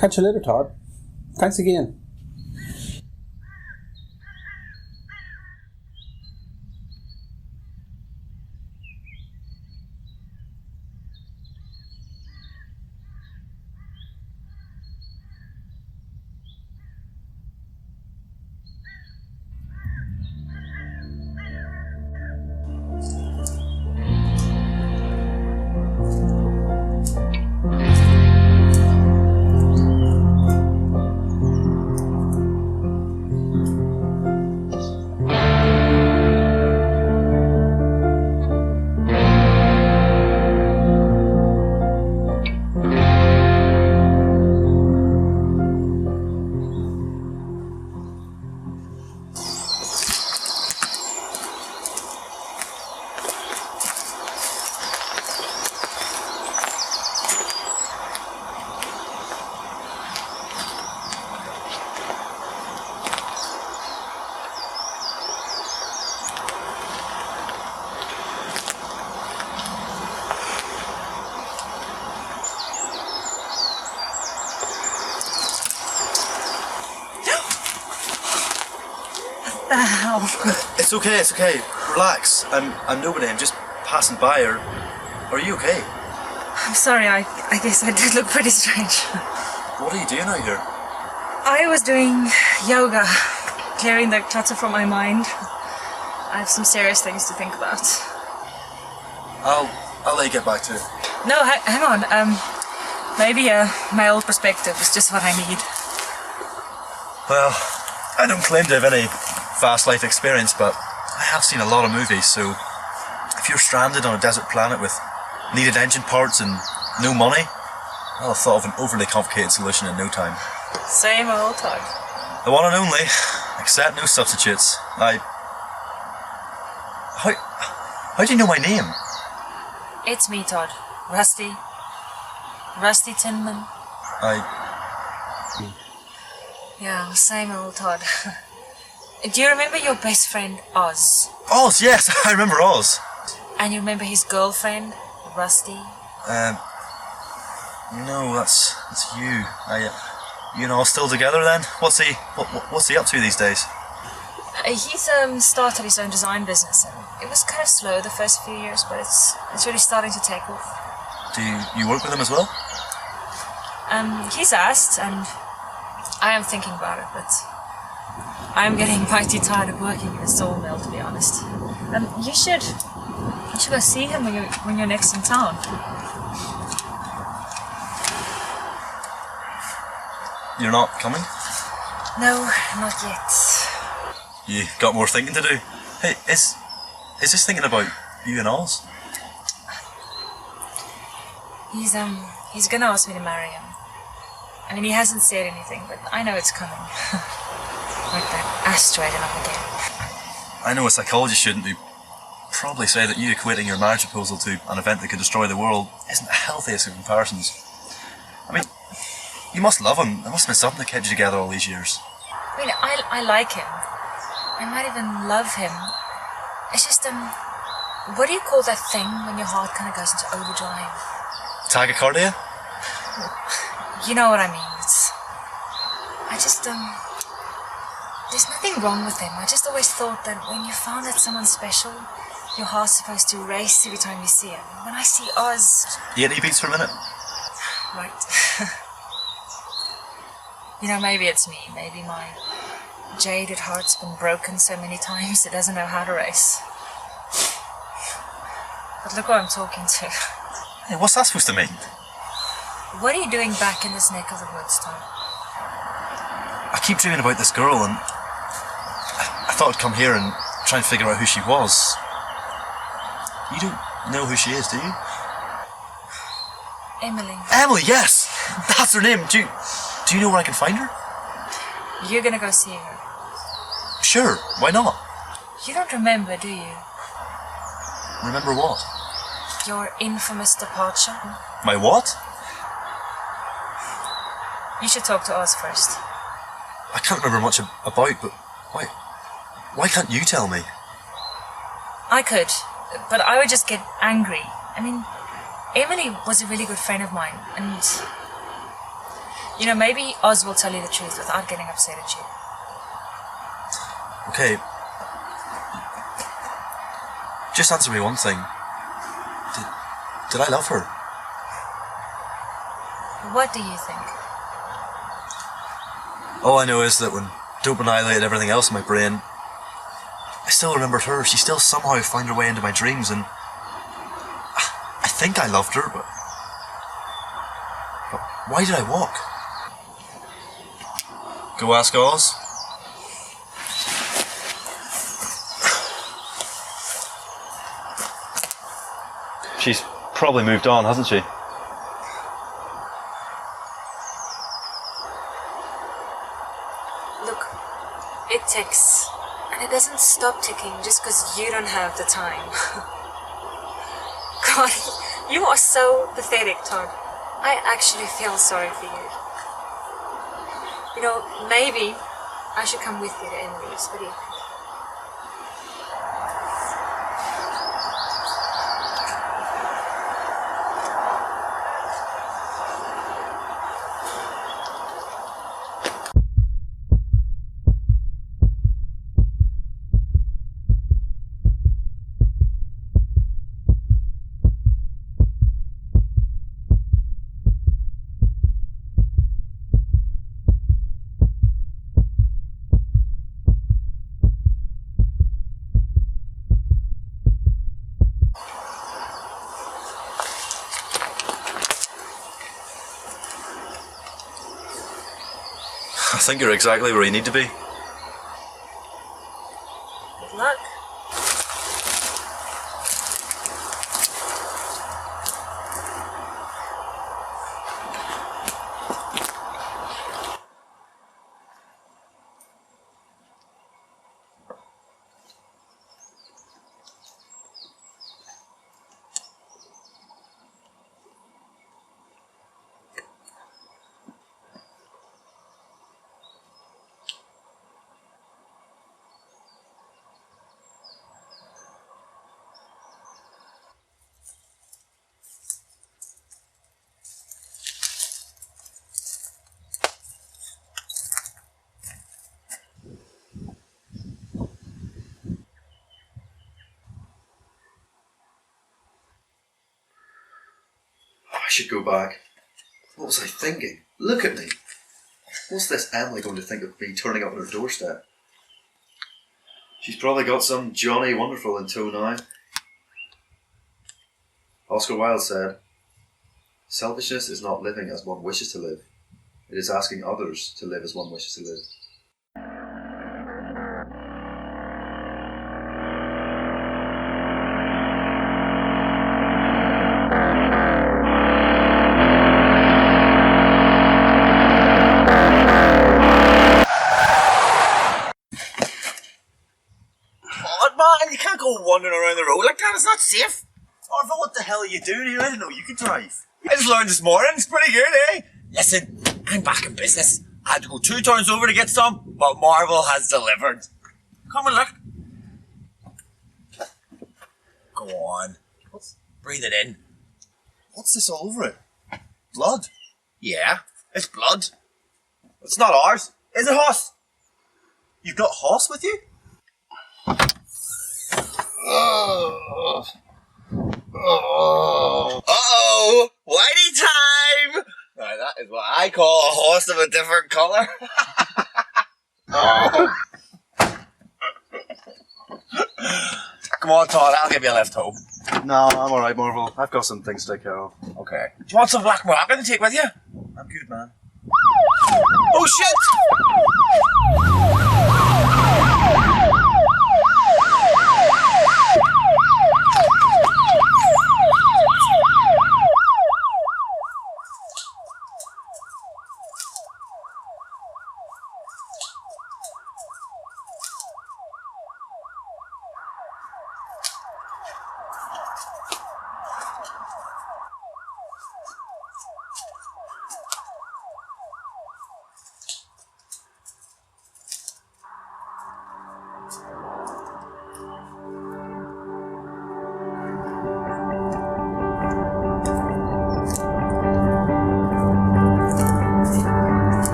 Catch you later, Todd. Thanks again. It's okay. Relax. I'm nobody. I'm just passing by. Are you okay? I'm sorry, I guess I did look pretty strange. What are you doing out here? I was doing yoga, clearing the clutter from my mind. I have some serious things to think about. I'll let you get back to it. No, hang on. Maybe a male perspective is just what I need. Well, I don't claim to have any vast life experience, but I have seen a lot of movies, so if you're stranded on a desert planet with needed engine parts and no money, I'll have thought of an overly complicated solution in no time. Same old Todd. The one and only, accept no substitutes. How do you know my name? It's me, Todd. Rusty Tinman. Yeah, same old Todd. Do you remember your best friend, Oz? Oz, yes, I remember Oz. And you remember his girlfriend, Rusty? No, that's you. You and Oz still together then? What's he up to these days? He's started his own design business, and it was kind of slow the first few years, but it's really starting to take off. Do you work with him as well? He's asked, and I am thinking about it, but I'm getting mighty tired of working in a sawmill, to be honest. You should go see him when you're next in town. You're not coming? No, not yet. You got more thinking to do. Hey, is this thinking about you and Oz? He's gonna ask me to marry him. I mean, he hasn't said anything, but I know it's coming. Like that asteroid and up again. I know a psychologist shouldn't do. Probably say that you equating your marriage proposal to an event that could destroy the world isn't the healthiest of comparisons. I mean, you must love him. There must have been something that kept you together all these years. I mean, I like him. I might even love him. It's just, what do you call that thing when your heart kind of goes into overdrive? Tachycardia? You know what I mean. I just, there's nothing wrong with him. I just always thought that when you found out someone special, your heart's supposed to race every time you see him. When I see Oz... You get any beats for a minute? Right. You know, maybe it's me. Maybe my jaded heart's been broken so many times it doesn't know how to race. But look who I'm talking to. Hey, what's that supposed to mean? What are you doing back in this neck of the woods, Tom? I keep dreaming about this girl and I thought I'd come here and try and figure out who she was. You don't know who she is, do you? Emily. Emily, yes! That's her name. Do you know where I can find her? You're gonna go see her. Sure, why not? You don't remember, do you? Remember what? Your infamous departure? My what? You should talk to Oz first. I can't remember much about, but why can't you tell me? I could, but I would just get angry. I mean, Emily was a really good friend of mine, and you know, maybe Oz will tell you the truth without getting upset at you. Okay. Just answer me one thing. Did I love her? What do you think? All I know is that when dope annihilated everything else in my brain, I still remembered her. She still somehow found her way into my dreams, and I think I loved her, but why did I walk? Go ask Oz. She's probably moved on, hasn't she? Look, it ticks, and it doesn't stop ticking just because you don't have the time. God, you are so pathetic, Todd. I actually feel sorry for you. You know, maybe I should come with you to Emily's. What do you think? I think you're exactly where you need to be. Good luck. I should go back. What was I thinking? Look at me. What's this Emily going to think of me turning up at her doorstep? She's probably got some Johnny Wonderful in tow now. Oscar Wilde said, "Selfishness is not living as one wishes to live. It is asking others to live as one wishes to live." man, you can't go wandering around the road like that. It's not safe. Orville, what the hell are you doing here? I didn't know you could drive. I just learned this morning. It's pretty good, eh? Listen, I'm back in business. I had to go 2 towns over to get some, but Marvel has delivered. Come and look. Go on. Breathe it in. What's this all over it? Blood? Yeah, it's blood. It's not ours. Is it, Hoss? You've got Hoss with you? Uh-oh! Whitey time! Now that is what I call a horse of a different colour. Come on, Todd, I'll give you a lift home. No, I'm alright, Marvel. I've got some things to take care of. Okay. Do you want some black Moroccan to take with you? I'm good, man. Oh shit!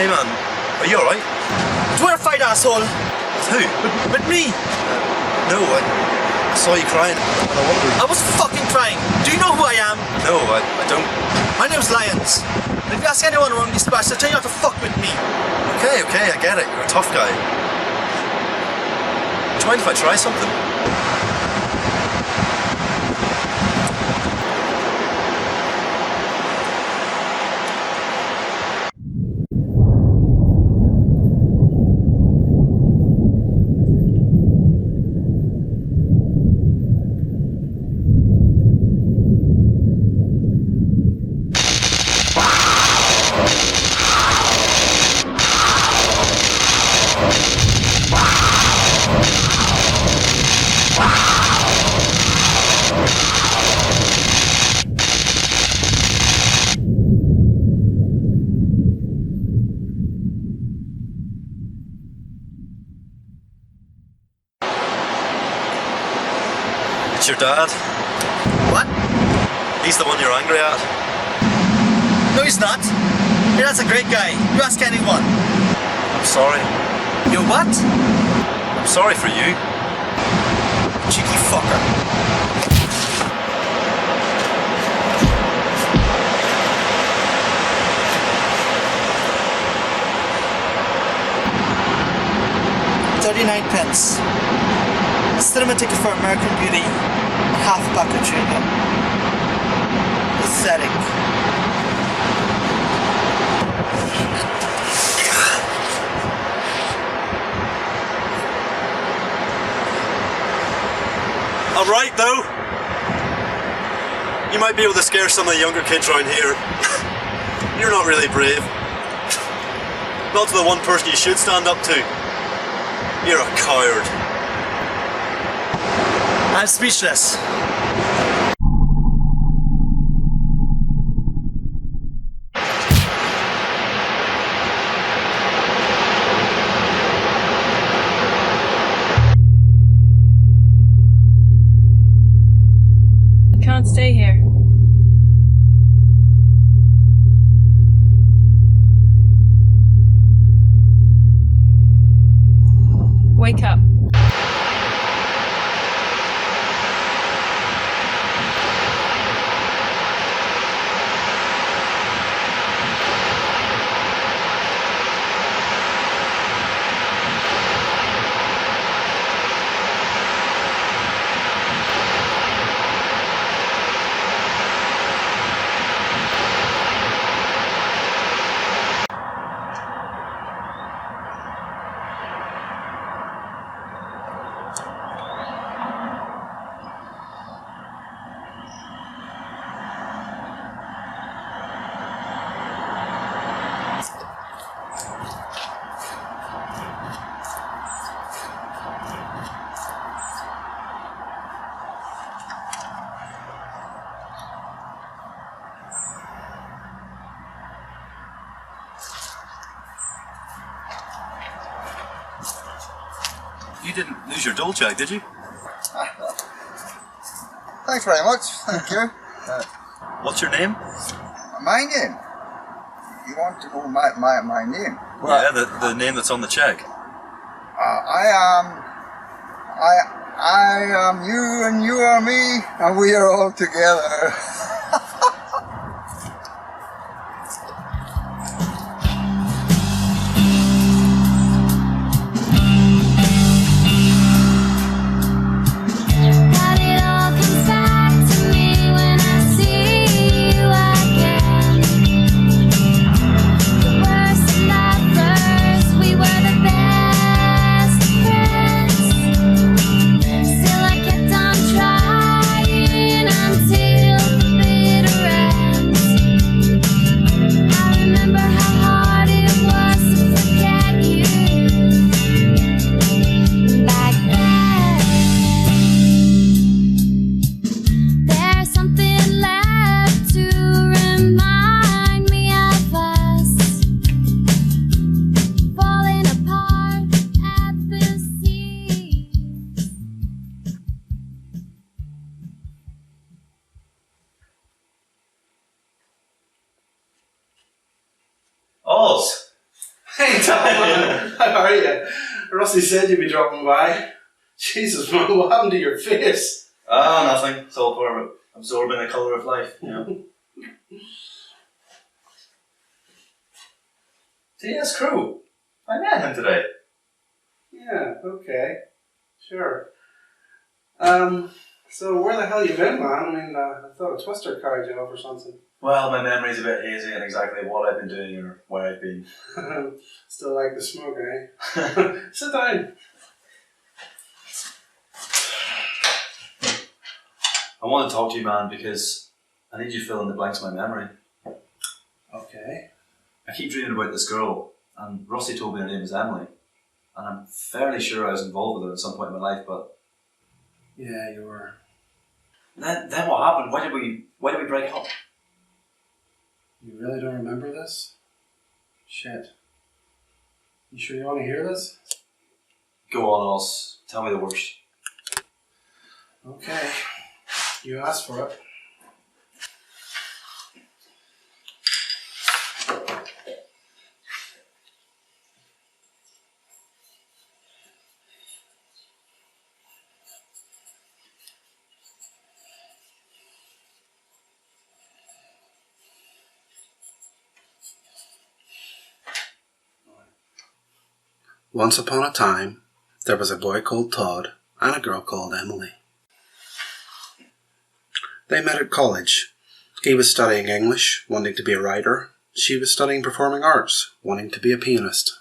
Hey man, are you alright? Do you want to fight, asshole? With who? With me! No, I saw you crying and I wondered. I was fucking crying. Do you know who I am? No, I don't. My name's Lyons. And if you ask anyone around these parts, they'll tell you not to fuck with me. Okay, I get it. You're a tough guy. Do you mind if I try something? It's your dad. What? He's the one you're angry at. No, he's not. Your dad's a great guy. You ask anyone. I'm sorry. You what? I'm sorry for you. Cheeky fucker. £39. A cinema ticket for American Beauty. Half a pack of chewing gum. Pathetic. Alright though. You might be able to scare some of the younger kids around here. You're not really brave. Not to the one person you should stand up to. You're a coward. I'm speechless. can't stay here. Wake up. You didn't lose your dole check, did you? Thanks very much, thank you. What's your name? My name? You want to know my name? Yeah, the name that's on the check. I am you and you are me and we are all together. Oz! Hey Tom, how are you? Rusty said you'd be dropping by. Jesus man, what happened to your face? Ah, nothing. It's all part of absorbing the colour of life, you know. T.S. Crew. I met him today. Yeah, okay. Sure. So where the hell you been, man? I mean, I thought a twister carried you off or something. Well, my memory's a bit hazy on exactly what I've been doing or where I've been. Still like the smoke, eh? Sit down. I want to talk to you, man, because I need you to fill in the blanks of my memory. Okay. I keep dreaming about this girl, and Rossi told me her name is Emily, and I'm fairly sure I was involved with her at some point in my life, but... Yeah, you were. Then what happened? Why did we break up? You really don't remember this? Shit. You sure you want to hear this? Go on, Oz. Tell me the worst. Okay. You asked for it. Once upon a time, there was a boy called Todd and a girl called Emily. They met at college. He was studying English, wanting to be a writer. She was studying performing arts, wanting to be a pianist.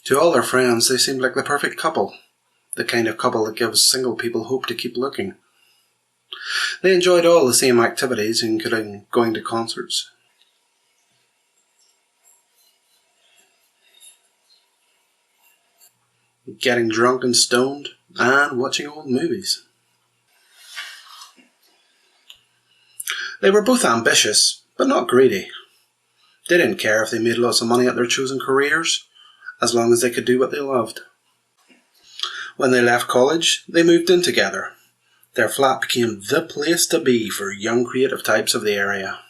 To all their friends, they seemed like the perfect couple, the kind of couple that gives single people hope to keep looking. They enjoyed all the same activities, including going to concerts, getting drunk and stoned, and watching old movies. They were both ambitious, but not greedy. They didn't care if they made lots of money at their chosen careers, as long as they could do what they loved. When they left college, they moved in together. Their flat became the place to be for young creative types of the area.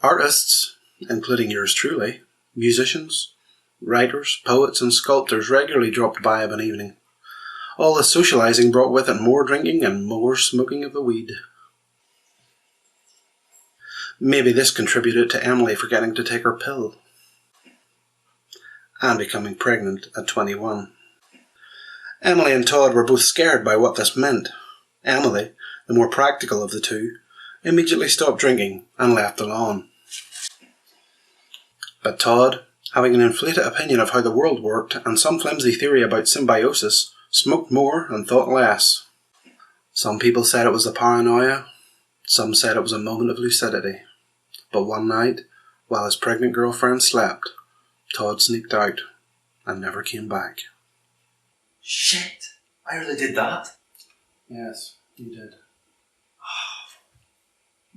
Artists, including yours truly, musicians, writers, poets and sculptors regularly dropped by of an evening. All the socialising brought with it more drinking and more smoking of the weed. Maybe this contributed to Emily forgetting to take her pill. And becoming pregnant at 21. Emily and Todd were both scared by what this meant. Emily, the more practical of the two, immediately stopped drinking and left the lawn. But Todd, having an inflated opinion of how the world worked and some flimsy theory about symbiosis, smoked more and thought less. Some people said it was the paranoia, some said it was a moment of lucidity. But one night, while his pregnant girlfriend slept, Todd sneaked out and never came back. Shit! I really did that. Yes, you did.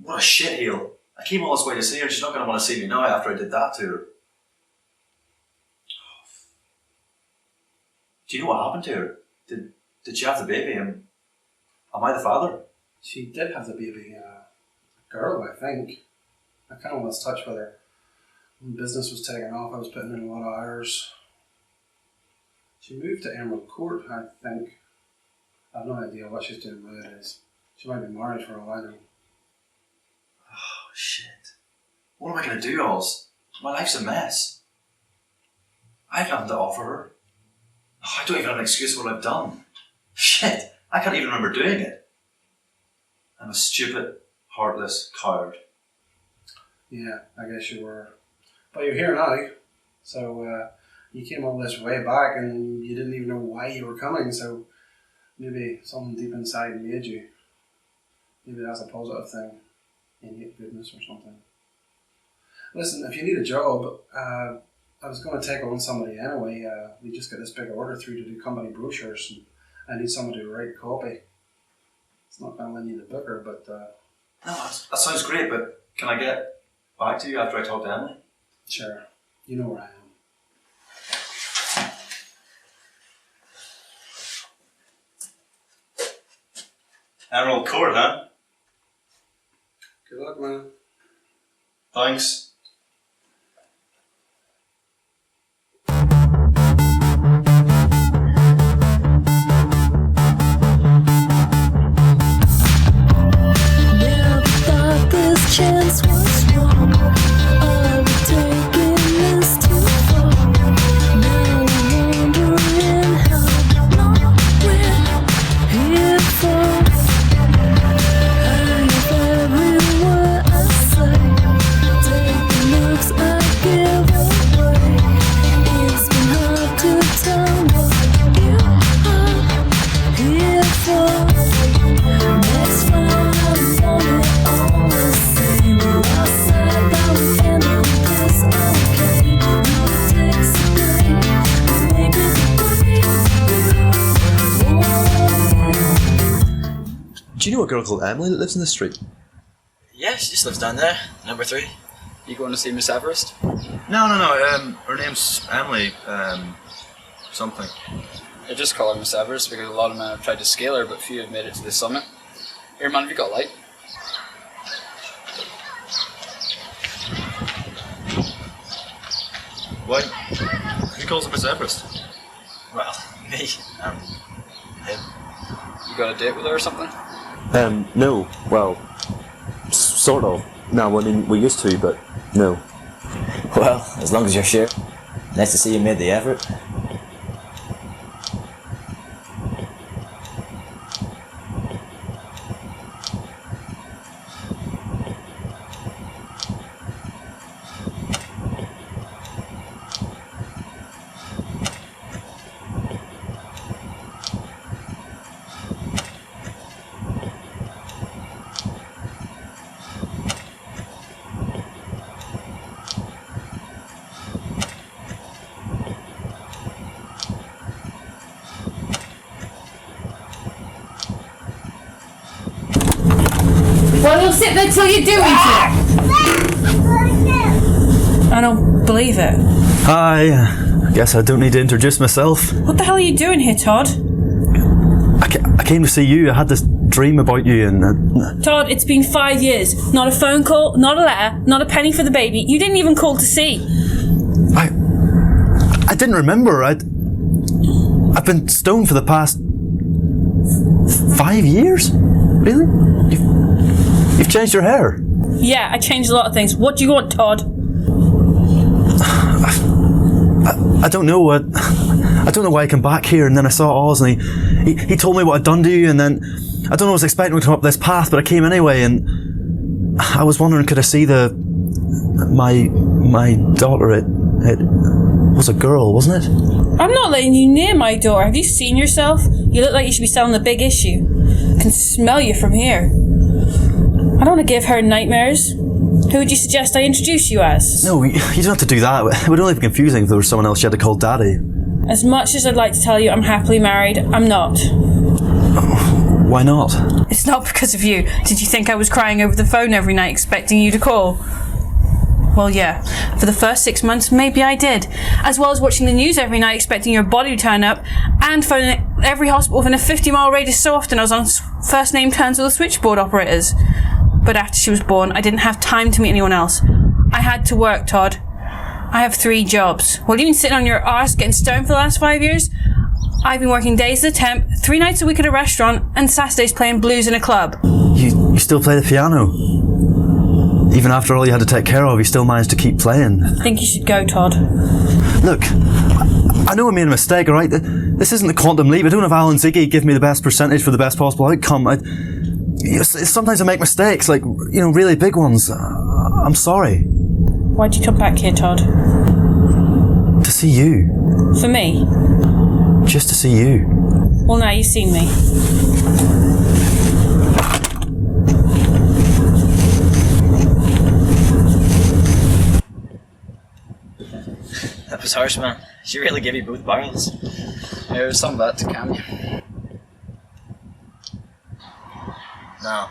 What a shitheel. I came all this way to see her, she's not going to want to see me now after I did that to her. Do you know what happened to her? Did she have the baby? Am I the father? She did have the baby, girl, I think. I kind of lost touch with her. When business was taking off, I was putting in a lot of hours. She moved to Emerald Court, I think. I have no idea what she's doing nowadays. She might be married for a while now. Oh, shit. What am I going to do, Oz? My life's a mess. I have nothing to offer her. Oh, I don't even have an excuse for what I've done. Shit, I can't even remember doing it. I'm a stupid, heartless coward. Yeah, I guess you were. But you're here now, so you came all this way back and you didn't even know why you were coming, so maybe something deep inside made you. Maybe that's a positive thing. Innate goodness or something. Listen, if you need a job, I was going to take on somebody anyway. We just got this big order through to do company brochures, and I need somebody to write copy. It's not going to win you the booker, but... No, that sounds great, but can I get back to you after I talk to Emily? Sure. You know where I am. Emerald Court, huh? Good luck, man. Thanks. Chance was wrong. Are we taking this too far? Now I'm wondering how long we're here for. I have every word I say. Take the looks I give away. It's been hard to tell what you are here for. Next time I want it all the same. Do you know a girl called Emily that lives in the street? Yeah, she just lives down there, number 3. You going to see Miss Everest? No. Her name's Emily, something. I just call her Miss Everest because a lot of men have tried to scale her, but few have made it to the summit. Here, man, have you got a light? Why? Who calls her Miss Everest? Well, me. Him. You got a date with her or something? No. Well, sort of. No, I mean, we used to, but no. Well, as long as you're sure. Nice to see you made the effort. Well, you'll sit there till you do it. I don't believe it. Hi. I guess I don't need to introduce myself. What the hell are you doing here, Todd? I came to see you. I had this dream about you and... Todd, it's been 5 years. Not a phone call, not a letter, not a penny for the baby. You didn't even call to see. I didn't remember. I've been stoned for the past 5 years? Really? You've changed your hair? Yeah, I changed a lot of things. What do you want, Todd? I don't know. I don't know why I came back here, and then I saw Oz, and he told me what I'd done to you, and then I don't know. I was expecting to come up this path, but I came anyway, and I was wondering, could I see my daughter? It was a girl, wasn't it? I'm not letting you near my door. Have you seen yourself? You look like you should be selling the big issue. I can smell you from here. I don't want to give her nightmares. Who would you suggest I introduce you as? No, you don't have to do that. It would only be confusing if there was someone else you had to call Daddy. As much as I'd like to tell you I'm happily married, I'm not. Why not? It's not because of you. Did you think I was crying over the phone every night expecting you to call? Well, yeah. For the first 6 months, maybe I did. As well as watching the news every night expecting your body to turn up and phoning every hospital within a 50-mile radius so often I was on first name terms with the switchboard operators. But after she was born, I didn't have time to meet anyone else. I had to work, Todd. I have 3 jobs. Well, you've been sitting on your arse getting stoned for the last 5 years. I've been working days as a temp, 3 nights a week at a restaurant, and Saturdays playing blues in a club. You still play the piano? Even after all you had to take care of, you still managed to keep playing. I think you should go, Todd. Look, I know I made a mistake, alright? This isn't the quantum leap. I don't have Alan Ziggy give me the best percentage for the best possible outcome. Sometimes I make mistakes, like, really big ones. I'm sorry. Why'd you come back here, Todd? To see you. For me? Just to see you. Well, now you've seen me. That was harsh, man. She really gave you both barrels. There's some of that to calm you. No.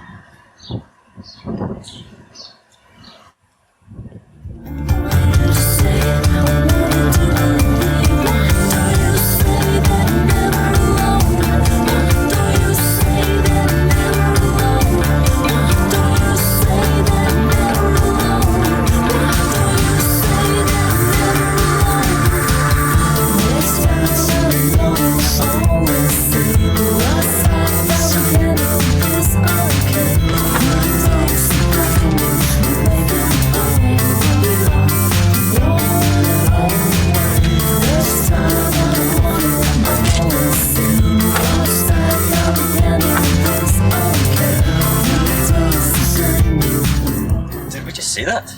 See that?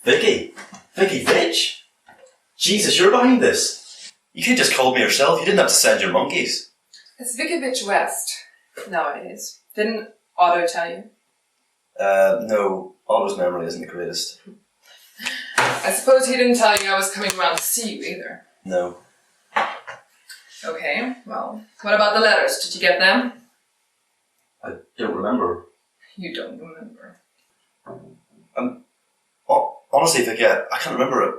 Vicky? Vicky Fitch? Jesus, you're behind this. You could just call me yourself. You didn't have to send your monkeys. It's Vikovich West nowadays. Didn't Otto tell you? No. Otto's memory isn't the greatest. I suppose he didn't tell you I was coming around to see you either. No. Okay, well, what about the letters? Did you get them? I don't remember. You don't remember. Honestly, Vicky, I can't remember it.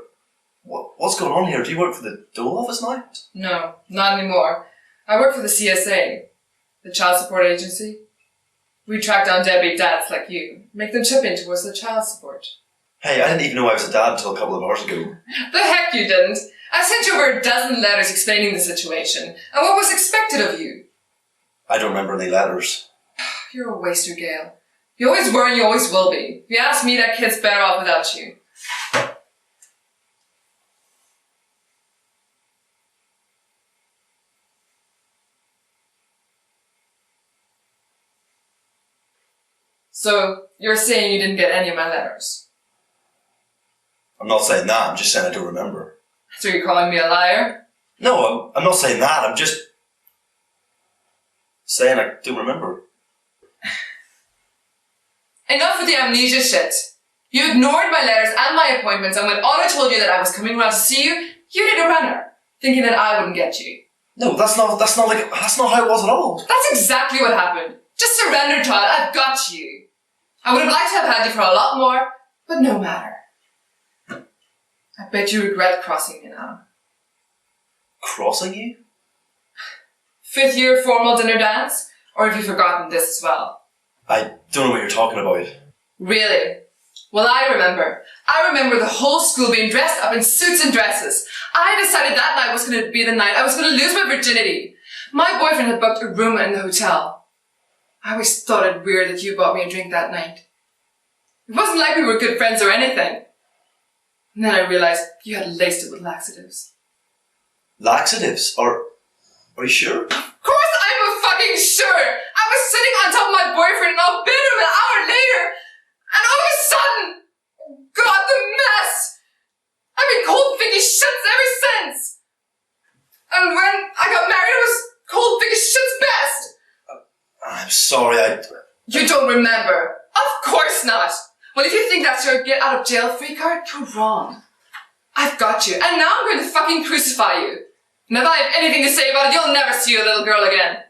What's going on here? Do you work for the Dole office now? No, not anymore. I work for the CSA, the child support agency. We track down deadbeat dads like you, make them chip in towards the child support. Hey, I didn't even know I was a dad until a couple of hours ago. The heck you didn't! I sent you over a dozen letters explaining the situation, and what was expected of you. I don't remember any letters. You're a waster, Gail. You always were and you always will be. If you ask me, that kid's better off without you. So, you're saying you didn't get any of my letters? I'm not saying that, I'm just saying I don't remember. So you're calling me a liar? No, I'm not saying that, I'm just saying I don't remember. Enough with the amnesia shit. You ignored my letters and my appointments, and when Anna told you that I was coming around to see you, you did a runner, thinking that I wouldn't get you. No, that's not how it was at all. That's exactly what happened. Just surrender, Todd. I've got you. I would have liked to have had you for a lot more, but no matter. I bet you regret crossing me now. Crossing you? 5th year formal dinner dance? Or have you forgotten this as well? I don't know what you're talking about. Really? Well, I remember. I remember the whole school being dressed up in suits and dresses. I decided that night was going to be the night I was going to lose my virginity. My boyfriend had booked a room in the hotel. I always thought it weird that you bought me a drink that night. It wasn't like we were good friends or anything. And then I realized you had laced it with laxatives. Laxatives? Are you sure? Of course I'm fucking sure! I was sitting on top of my boyfriend in our bedroom an hour later, and all of a sudden, God, the mess! I've been cold Vicky shits ever since! And when I got married, it was cold Vicky shits best! I'm sorry, You don't remember? Of course not! Well, if you think that's your get out of jail free card, you're wrong. I've got you, and now I'm going to fucking crucify you. And if I have anything to say about it, you'll never see your little girl again.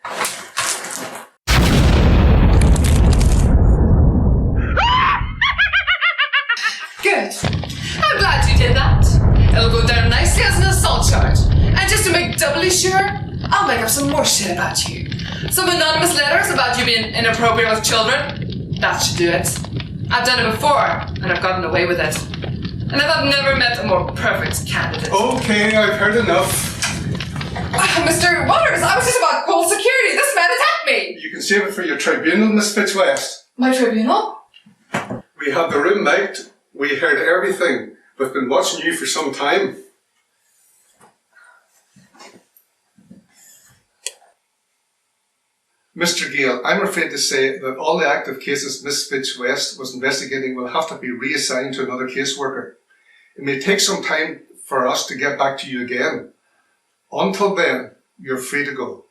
Good. I'm glad you did that. It'll go down nicely as an assault charge. And just to make doubly sure, I'll make up some more shit about you. Some anonymous letters about you being inappropriate with children. That should do it. I've done it before, and I've gotten away with it. And I've never met a more perfect candidate. Okay, I've heard enough. Mr. Waters, I was just about cold security. This man attacked me. You can save it for your tribunal, Miss Fitzwest. My tribunal? We have the room mic'd. We heard everything. We've been watching you for some time. Mr. Gale, I'm afraid to say that all the active cases Miss Fitzwest was investigating will have to be reassigned to another caseworker. It may take some time for us to get back to you again. Until then, you're free to go.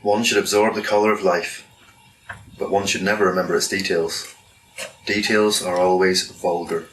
One should absorb the colour of life, but one should never remember its details. Details are always vulgar.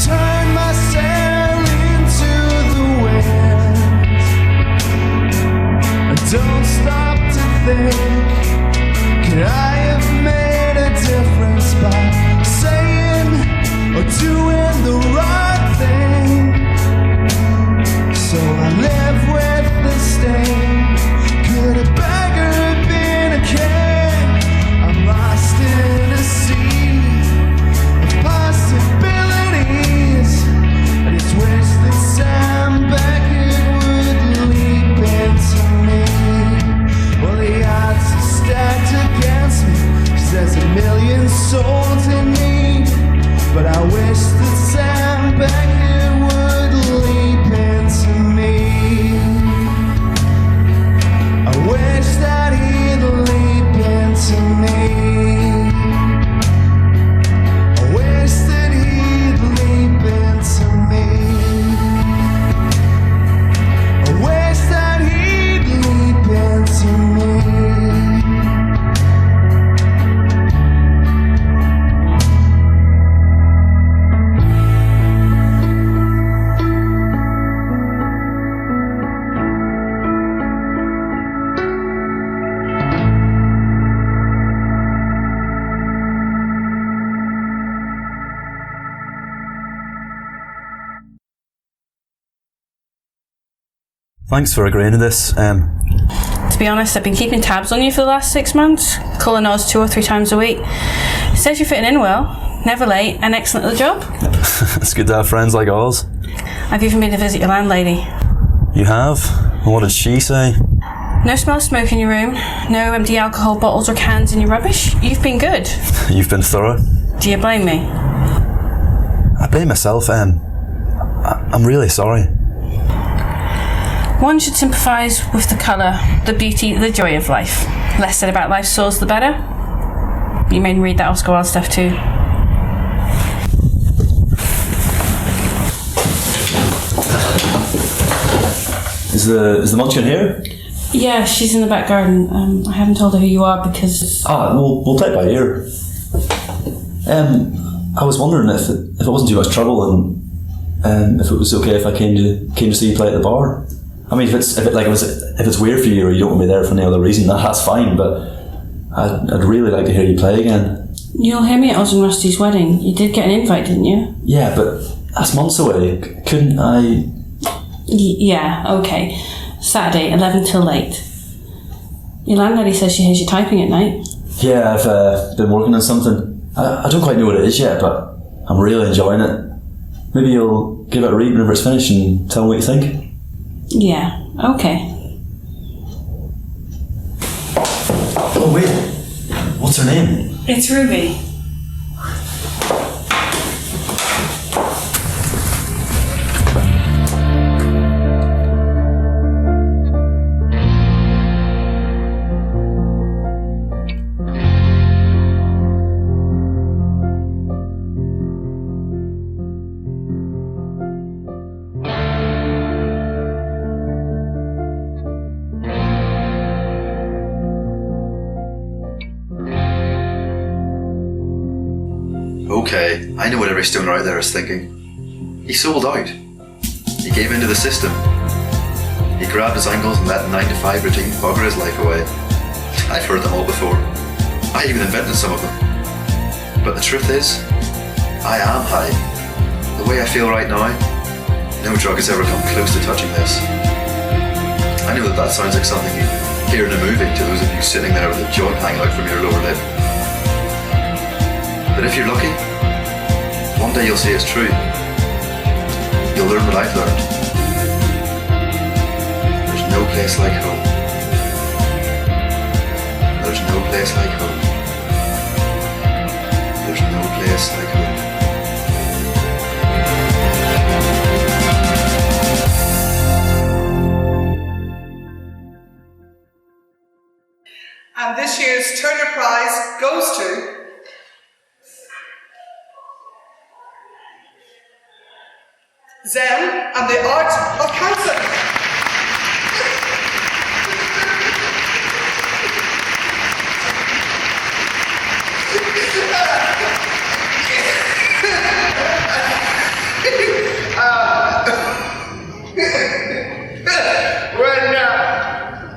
Turn my sail into the wind. Thanks for agreeing to this. To be honest, I've been keeping tabs on you for the last 6 months, calling us 2 or 3 times a week. It says you're fitting in well, never late, and excellent at the job. It's good to have friends like ours. I've even been to visit your landlady. You have? And what did she say? No smell of smoke in your room, no empty alcohol bottles or cans in your rubbish. You've been good. You've been thorough. Do you blame me? I blame myself, I'm really sorry. One should sympathise with the colour, the beauty, the joy of life. Less said about life's sores, the better. You made me read that Oscar Wilde stuff too. Is the munchkin here? Yeah, she's in the back garden. I haven't told her who you are because... We'll play it by ear. I was wondering if it wasn't too much trouble and if it was okay if I came to see you play at the bar. I mean, if it's weird for you or you don't want me there for any other reason, that's fine. But I'd really like to hear you play again. You'll hear me at Oz and Rusty's wedding. You did get an invite, didn't you? Yeah, but that's months away. Couldn't I? Yeah. Okay. Saturday, 11 till late. Your landlady says she hears you typing at night. Yeah, I've been working on something. I don't quite know what it is yet, but I'm really enjoying it. Maybe you'll give it a read whenever it's finished and tell me what you think. Yeah, okay. Oh wait, what's her name? It's Ruby. Okay, I know what every stoner out there is thinking. He sold out. He gave into the system. He grabbed his ankles and let the 9-to-5 routine bugger his life away. I've heard them all before. I even invented some of them. But the truth is, I am high. The way I feel right now, no drug has ever come close to touching this. I know that sounds like something you hear in a movie to those of you sitting there with a joint hanging out from your lower lip. But if you're lucky, one day you'll see it's true. You'll learn what I've learned. There's no place like home. There's no place like home. There's no place like home. And this year's Turner Prize goes to Zen and the Art of Counselling.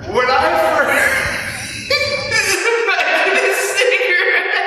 When I first invented a cigarette.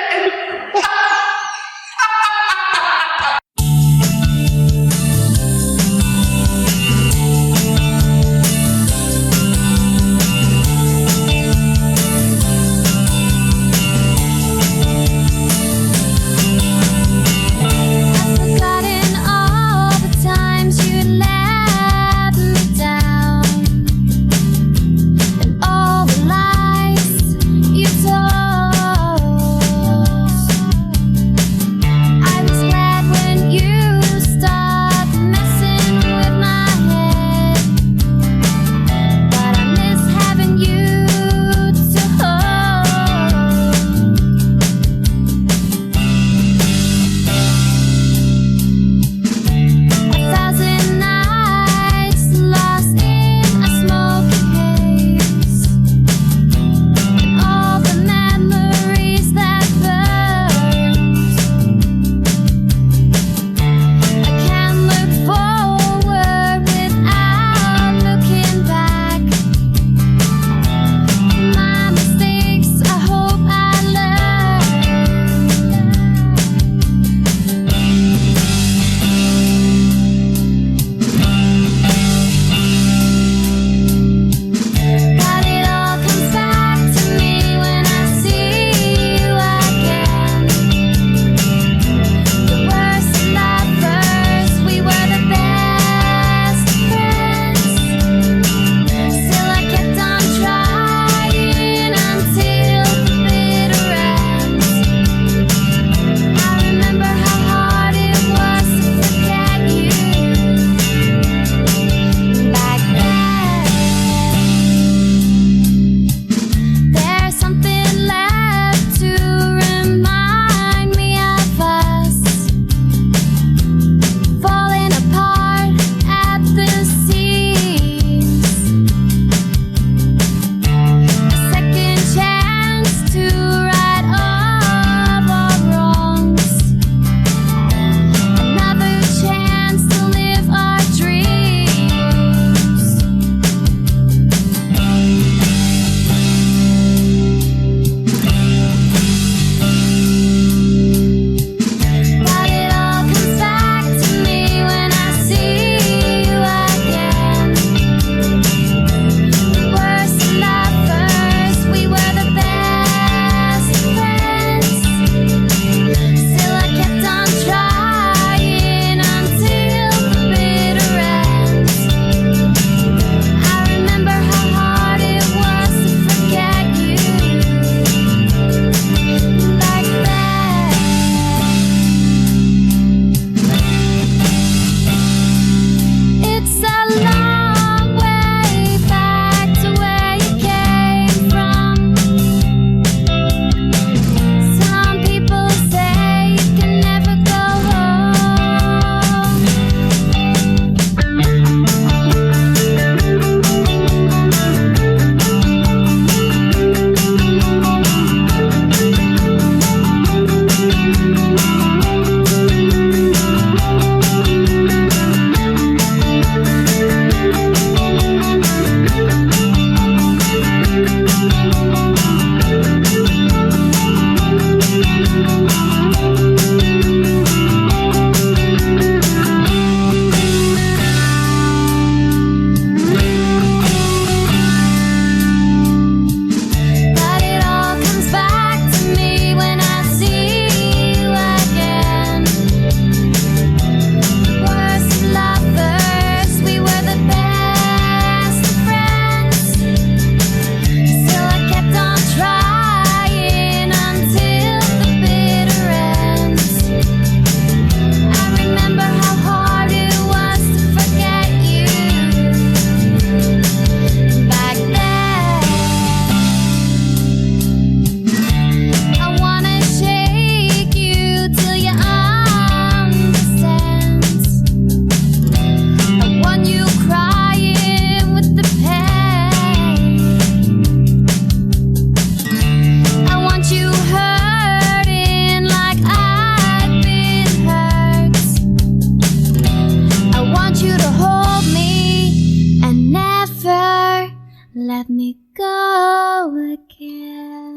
Let me go again.